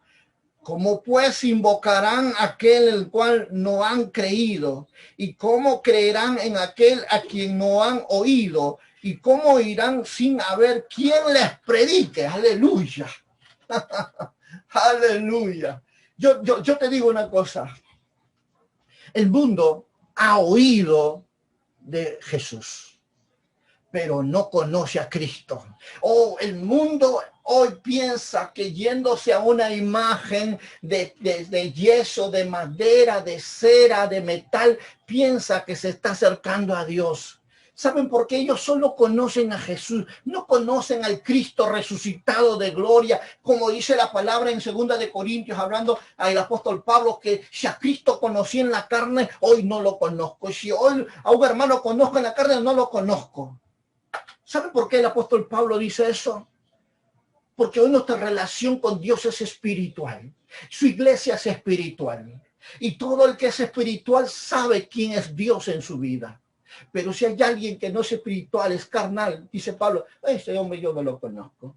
¿Cómo pues invocarán aquel el cual no han creído? ¿Y cómo creerán en aquel a quien no han oído? ¿Y cómo irán sin haber quien les predique? Aleluya. Aleluya. Yo te digo una cosa. El mundo ha oído de Jesús, pero no conoce a Cristo. Oh, el mundo hoy piensa que yéndose a una imagen de yeso, de madera, de cera, de metal, piensa que se está acercando a Dios. ¿Saben por qué? Ellos solo conocen a Jesús, no conocen al Cristo resucitado de gloria, como dice la palabra en 2 de Corintios, hablando al apóstol Pablo, que si a Cristo conocí en la carne, hoy no lo conozco. Y si hoy a un hermano conozco en la carne, no lo conozco. ¿Saben por qué el apóstol Pablo dice eso? Porque hoy nuestra relación con Dios es espiritual. Su iglesia es espiritual. Y todo el que es espiritual sabe quién es Dios en su vida. Pero si hay alguien que no es espiritual, es carnal, dice Pablo, ese hombre yo no lo conozco.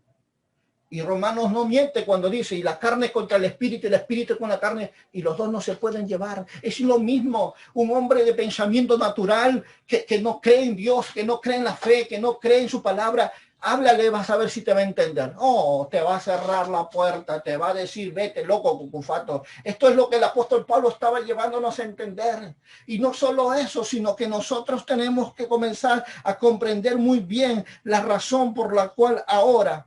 Y Romanos no miente cuando dice, y la carne contra el espíritu con la carne, y los dos no se pueden llevar. Es lo mismo, un hombre de pensamiento natural que no cree en Dios, que no cree en la fe, que no cree en su palabra. Háblale, vas a ver si te va a entender. Oh, te va a cerrar la puerta, te va a decir, vete loco, cucufato. Esto es lo que el apóstol Pablo estaba llevándonos a entender. Y no solo eso, sino que nosotros tenemos que comenzar a comprender muy bien la razón por la cual ahora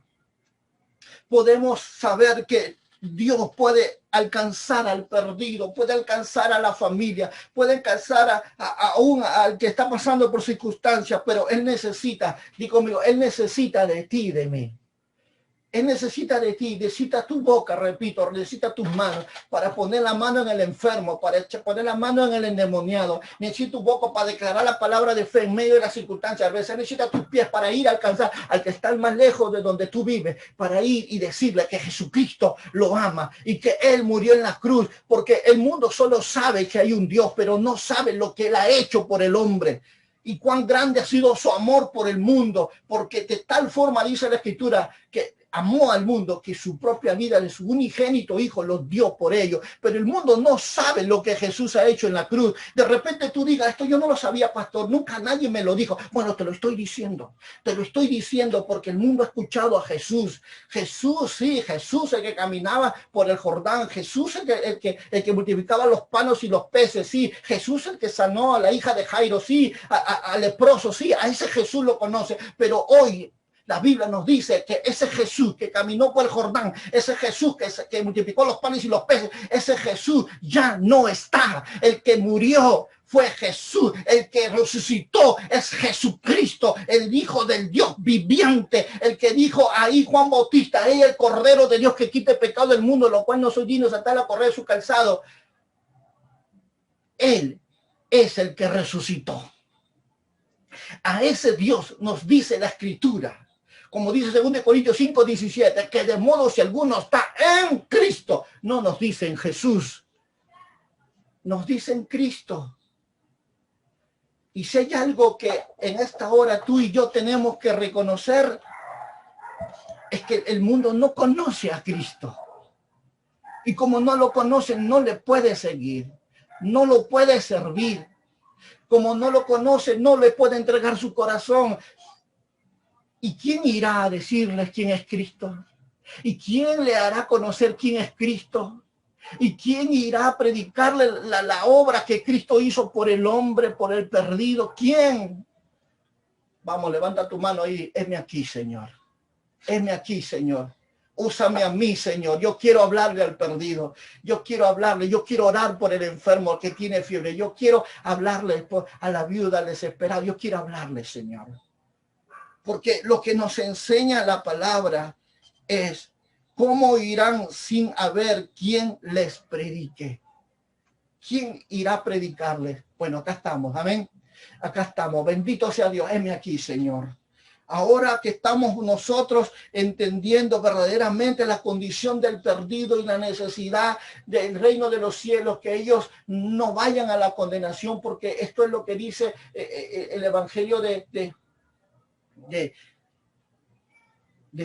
podemos saber que Dios puede alcanzar al perdido, puede alcanzar a la familia, puede alcanzar al que está pasando por circunstancias, pero Él necesita, digo conmigo, Él necesita de ti y de mí. Él necesita de ti, necesita tu boca, repito, necesita tus manos para poner la mano en el enfermo, para poner la mano en el endemoniado. Necesita tu boca para declarar la palabra de fe en medio de las circunstancias. A veces necesita tus pies para ir a alcanzar al que está más lejos de donde tú vives, para ir y decirle que Jesucristo lo ama y que Él murió en la cruz, porque el mundo solo sabe que hay un Dios, pero no sabe lo que Él ha hecho por el hombre. Y cuán grande ha sido su amor por el mundo, porque de tal forma dice la Escritura que amó al mundo que su propia vida de su unigénito hijo lo dio por ello. Pero el mundo no sabe lo que Jesús ha hecho en la cruz. De repente tú digas, esto yo no lo sabía, pastor, nunca nadie me lo dijo. Bueno, te lo estoy diciendo porque el mundo ha escuchado a Jesús. Jesús, sí, Jesús el que caminaba por el Jordán, Jesús el que multiplicaba los panes y los peces, sí, Jesús el que sanó a la hija de Jairo, sí, al leproso, sí, a ese Jesús lo conoce. Pero hoy la Biblia nos dice que ese Jesús que caminó por el Jordán, ese Jesús que multiplicó los panes y los peces, ese Jesús ya no está. El que murió fue Jesús, el que resucitó es Jesucristo, el Hijo del Dios viviente, el que dijo ahí Juan Bautista, es el Cordero de Dios que quita el pecado del mundo, lo cual no soy digno de atar a correr su calzado. Él es el que resucitó. A ese Dios nos dice la Escritura, como dice 2 Corintios 5:17, que de modo si alguno está en Cristo, no nos dice en Jesús, nos dice en Cristo. Y si hay algo que en esta hora tú y yo tenemos que reconocer, es que el mundo no conoce a Cristo. Y como no lo conoce, no le puede seguir, no lo puede servir. Como no lo conoce, no le puede entregar su corazón. ¿Y quién irá a decirles quién es Cristo? ¿Y quién le hará conocer quién es Cristo? ¿Y quién irá a predicarle la obra que Cristo hizo por el hombre, por el perdido? ¿Quién? Vamos, levanta tu mano ahí. Heme aquí, Señor. Heme aquí, Señor. Úsame a mí, Señor. Yo quiero hablarle al perdido. Yo quiero hablarle. Yo quiero orar por el enfermo que tiene fiebre. Yo quiero hablarle a la viuda desesperada. Yo quiero hablarle, Señor. Porque lo que nos enseña la palabra es cómo irán sin haber quien les predique. ¿Quién irá a predicarles? Bueno, acá estamos. Amén. Acá estamos. Bendito sea Dios. Heme aquí, Señor. Ahora que estamos nosotros entendiendo verdaderamente la condición del perdido y la necesidad del reino de los cielos, que ellos no vayan a la condenación, porque esto es lo que dice el Evangelio de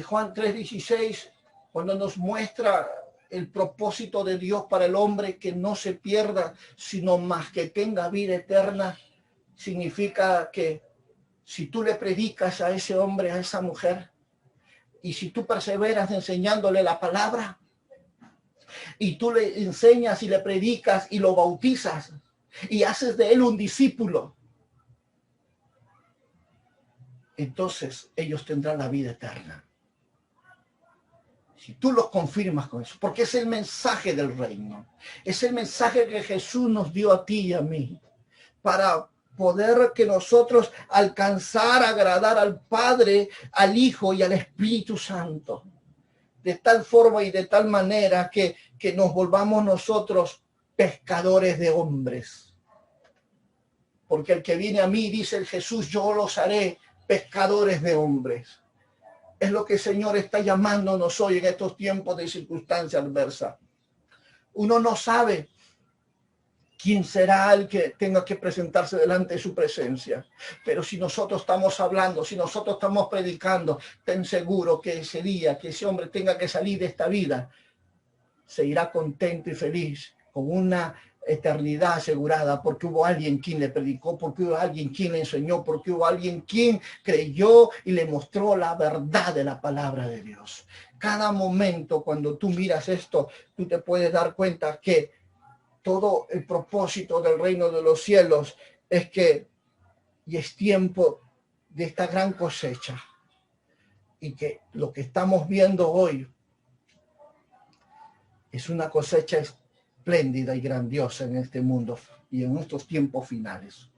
Juan 3:16, cuando nos muestra el propósito de Dios para el hombre, que no se pierda, sino más que tenga vida eterna. Significa que si tú le predicas a ese hombre, a esa mujer, y si tú perseveras enseñándole la palabra, y tú le enseñas y le predicas y lo bautizas, y haces de él un discípulo, entonces ellos tendrán la vida eterna. Si tú los confirmas con eso, porque es el mensaje del reino, es el mensaje que Jesús nos dio a ti y a mí, para poder que nosotros alcanzar a agradar al Padre, al Hijo y al Espíritu Santo, de tal forma y de tal manera que nos volvamos nosotros pescadores de hombres. Porque el que viene a mí, dice el Jesús, yo los haré pescadores de hombres. Es lo que el Señor está llamándonos hoy en estos tiempos de circunstancia adversa. Uno no sabe quién será el que tenga que presentarse delante de su presencia. Pero si nosotros estamos hablando, si nosotros estamos predicando, ten seguro que ese día que ese hombre tenga que salir de esta vida, se irá contento y feliz, con una eternidad asegurada, porque hubo alguien quien le predicó, porque hubo alguien quien le enseñó, porque hubo alguien quien creyó y le mostró la verdad de la palabra de Dios. Cada momento cuando tú miras esto, tú te puedes dar cuenta que todo el propósito del reino de los cielos es que y es tiempo de esta gran cosecha, y que lo que estamos viendo hoy es una cosecha espléndida y grandiosa en este mundo y en estos tiempos finales.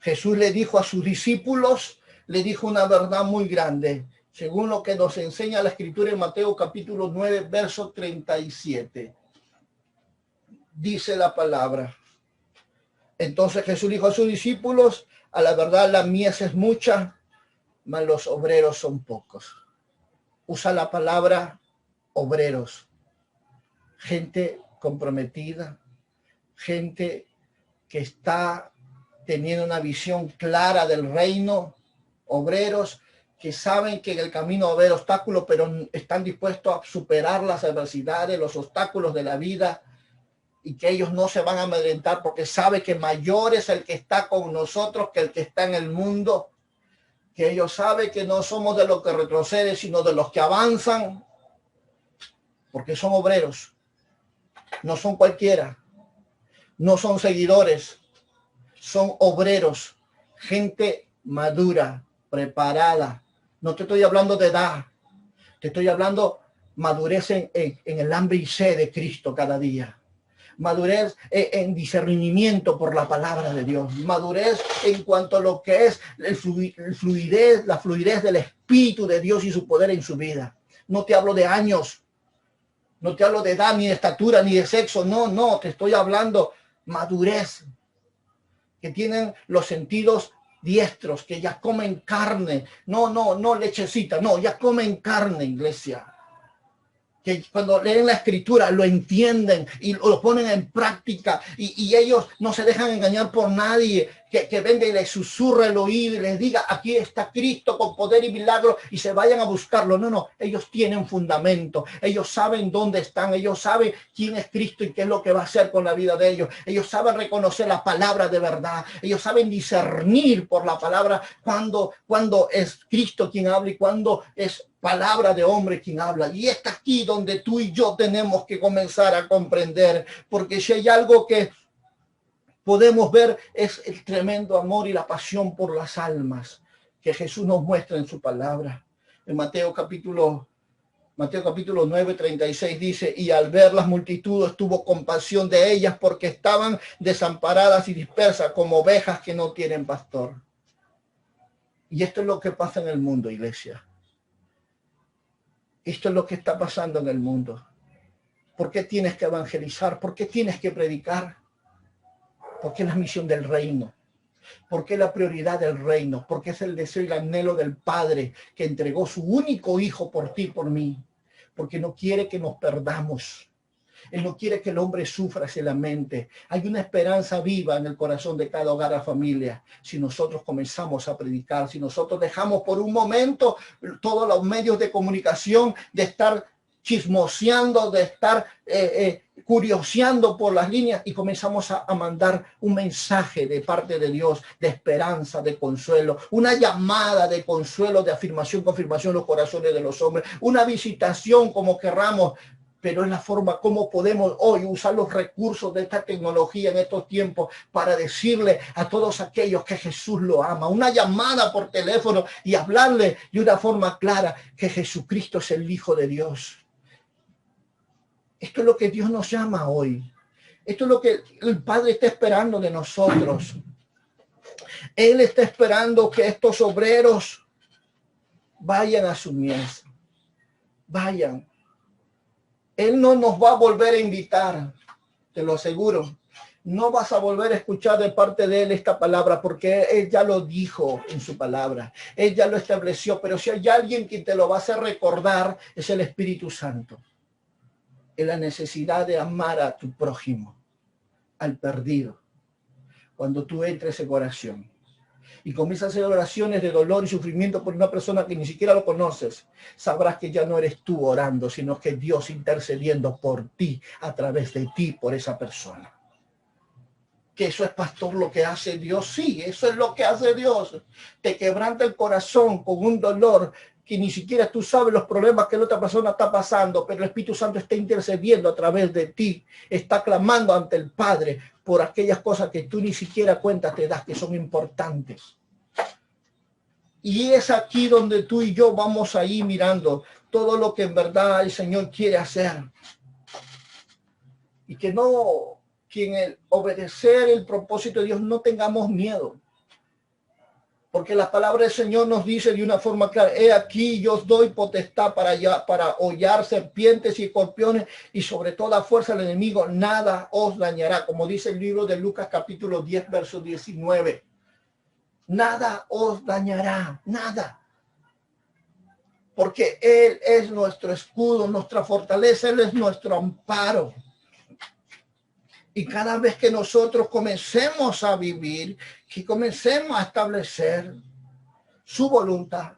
Jesús le dijo a sus discípulos, le dijo una verdad muy grande, según lo que nos enseña la Escritura en Mateo capítulo 9, verso 37. Dice la palabra. Entonces Jesús dijo a sus discípulos, a la verdad la mies es mucha, mas los obreros son pocos. Usa la palabra obreros. Gente comprometida, gente que está teniendo una visión clara del reino, obreros que saben que en el camino va a haber obstáculos, pero están dispuestos a superar las adversidades, los obstáculos de la vida, y que ellos no se van a amedrentar porque sabe que mayor es el que está con nosotros que el que está en el mundo, que ellos saben que no somos de los que retroceden, sino de los que avanzan, porque son obreros, no son cualquiera, no son seguidores, son obreros, gente madura, preparada. No te estoy hablando de edad, te estoy hablando madurez en el hambre y sed de Cristo cada día. Madurez en discernimiento por la palabra de Dios, madurez en cuanto a lo que es la fluidez del Espíritu de Dios y su poder en su vida. No te hablo de años, no te hablo de edad, ni de estatura, ni de sexo, no, te estoy hablando madurez, que tienen los sentidos diestros, que ya comen carne, no lechecita, no, ya comen carne, iglesia. Que cuando leen la escritura lo entienden y lo ponen en práctica, y ellos no se dejan engañar por nadie que venga y les susurre el oído y les diga aquí está Cristo con poder y milagro y se vayan a buscarlo. No, ellos tienen fundamento, ellos saben dónde están, ellos saben quién es Cristo y qué es lo que va a hacer con la vida de ellos. Ellos saben reconocer la palabra de verdad, ellos saben discernir por la palabra cuando es Cristo quien habla y cuando es palabra de hombre quien habla. Y es aquí donde tú y yo tenemos que comenzar a comprender, porque si hay algo que podemos ver es el tremendo amor y la pasión por las almas que Jesús nos muestra en su palabra. En Mateo capítulo 9, 36 dice, y al ver las multitudes tuvo compasión de ellas porque estaban desamparadas y dispersas como ovejas que no tienen pastor. Y esto es lo que pasa en el mundo, iglesia. Esto es lo que está pasando en el mundo. ¿Por qué tienes que evangelizar? ¿Por qué tienes que predicar? Porque es la misión del reino. Porque es la prioridad del reino. Porque es el deseo y el anhelo del Padre que entregó su único hijo por ti y por mí. Porque no quiere que nos perdamos. Él no quiere que el hombre sufra, se lamente. Hay una esperanza viva en el corazón de cada hogar, a familia. Si nosotros comenzamos a predicar, si nosotros dejamos por un momento todos los medios de comunicación, de estar chismoseando, de estar curioseando por las líneas y comenzamos a mandar un mensaje de parte de Dios, de esperanza, de consuelo, una llamada de consuelo, de afirmación, confirmación en los corazones de los hombres, una visitación como querramos, pero es la forma como podemos hoy usar los recursos de esta tecnología en estos tiempos para decirle a todos aquellos que Jesús lo ama, una llamada por teléfono y hablarle de una forma clara que Jesucristo es el Hijo de Dios. Esto es lo que Dios nos llama hoy. Esto es lo que el Padre está esperando de nosotros. Él está esperando que estos obreros vayan a su mies. Vayan. Él no nos va a volver a invitar, te lo aseguro. No vas a volver a escuchar de parte de Él esta palabra porque Él ya lo dijo en su palabra. Él ya lo estableció, pero si hay alguien que te lo va a hacer recordar, es el Espíritu Santo. Es la necesidad de amar a tu prójimo, al perdido. Cuando tú entres en oración y comienzas a hacer oraciones de dolor y sufrimiento por una persona que ni siquiera lo conoces, sabrás que ya no eres tú orando, sino que Dios intercediendo por ti, a través de ti, por esa persona. Que eso es, pastor, lo que hace Dios. Sí, eso es lo que hace Dios. Te quebranta el corazón con un dolor que ni siquiera tú sabes los problemas que la otra persona está pasando, pero el Espíritu Santo está intercediendo a través de ti, está clamando ante el Padre por aquellas cosas que tú ni siquiera cuenta te das, que son importantes. Y es aquí donde tú y yo vamos a ir mirando todo lo que en verdad el Señor quiere hacer. Y que en el obedecer el propósito de Dios no tengamos miedo. Porque la palabra del Señor nos dice de una forma clara, he aquí yo os doy potestad para hollar serpientes y escorpiones y sobre toda fuerza del enemigo, nada os dañará. Como dice el libro de Lucas capítulo 10, verso 19. Nada os dañará, nada. Porque Él es nuestro escudo, nuestra fortaleza, Él es nuestro amparo. Y cada vez que nosotros comencemos a vivir, que comencemos a establecer su voluntad,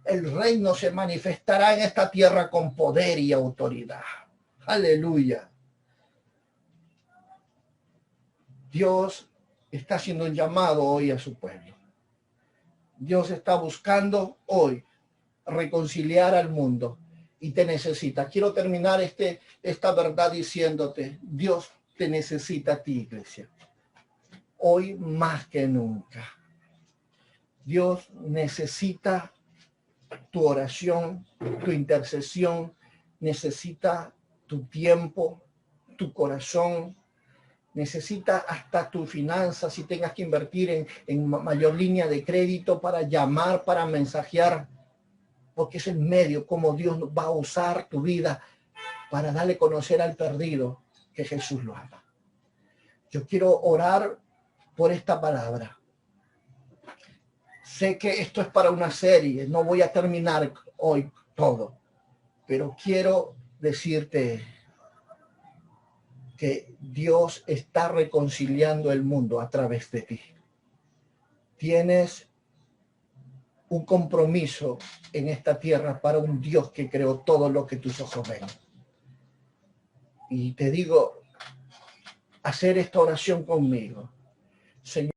el reino se manifestará en esta tierra con poder y autoridad. Aleluya. Dios está haciendo un llamado hoy a su pueblo. Dios está buscando hoy reconciliar al mundo y te necesita. Quiero terminar esta verdad diciéndote, Dios te necesita a ti, iglesia. Hoy más que nunca. Dios necesita tu oración, tu intercesión, necesita tu tiempo, tu corazón, necesita hasta tu finanzas, si tengas que invertir en mayor línea de crédito para llamar, para mensajear, porque es el medio como Dios va a usar tu vida para darle a conocer al perdido que Jesús lo ama. Yo quiero orar por esta palabra. Sé que esto es para una serie, no voy a terminar hoy todo, pero quiero decirte que Dios está reconciliando el mundo a través de ti. Tienes un compromiso en esta tierra para un Dios que creó todo lo que tus ojos ven. Y te digo, hacer esta oración conmigo. Señor,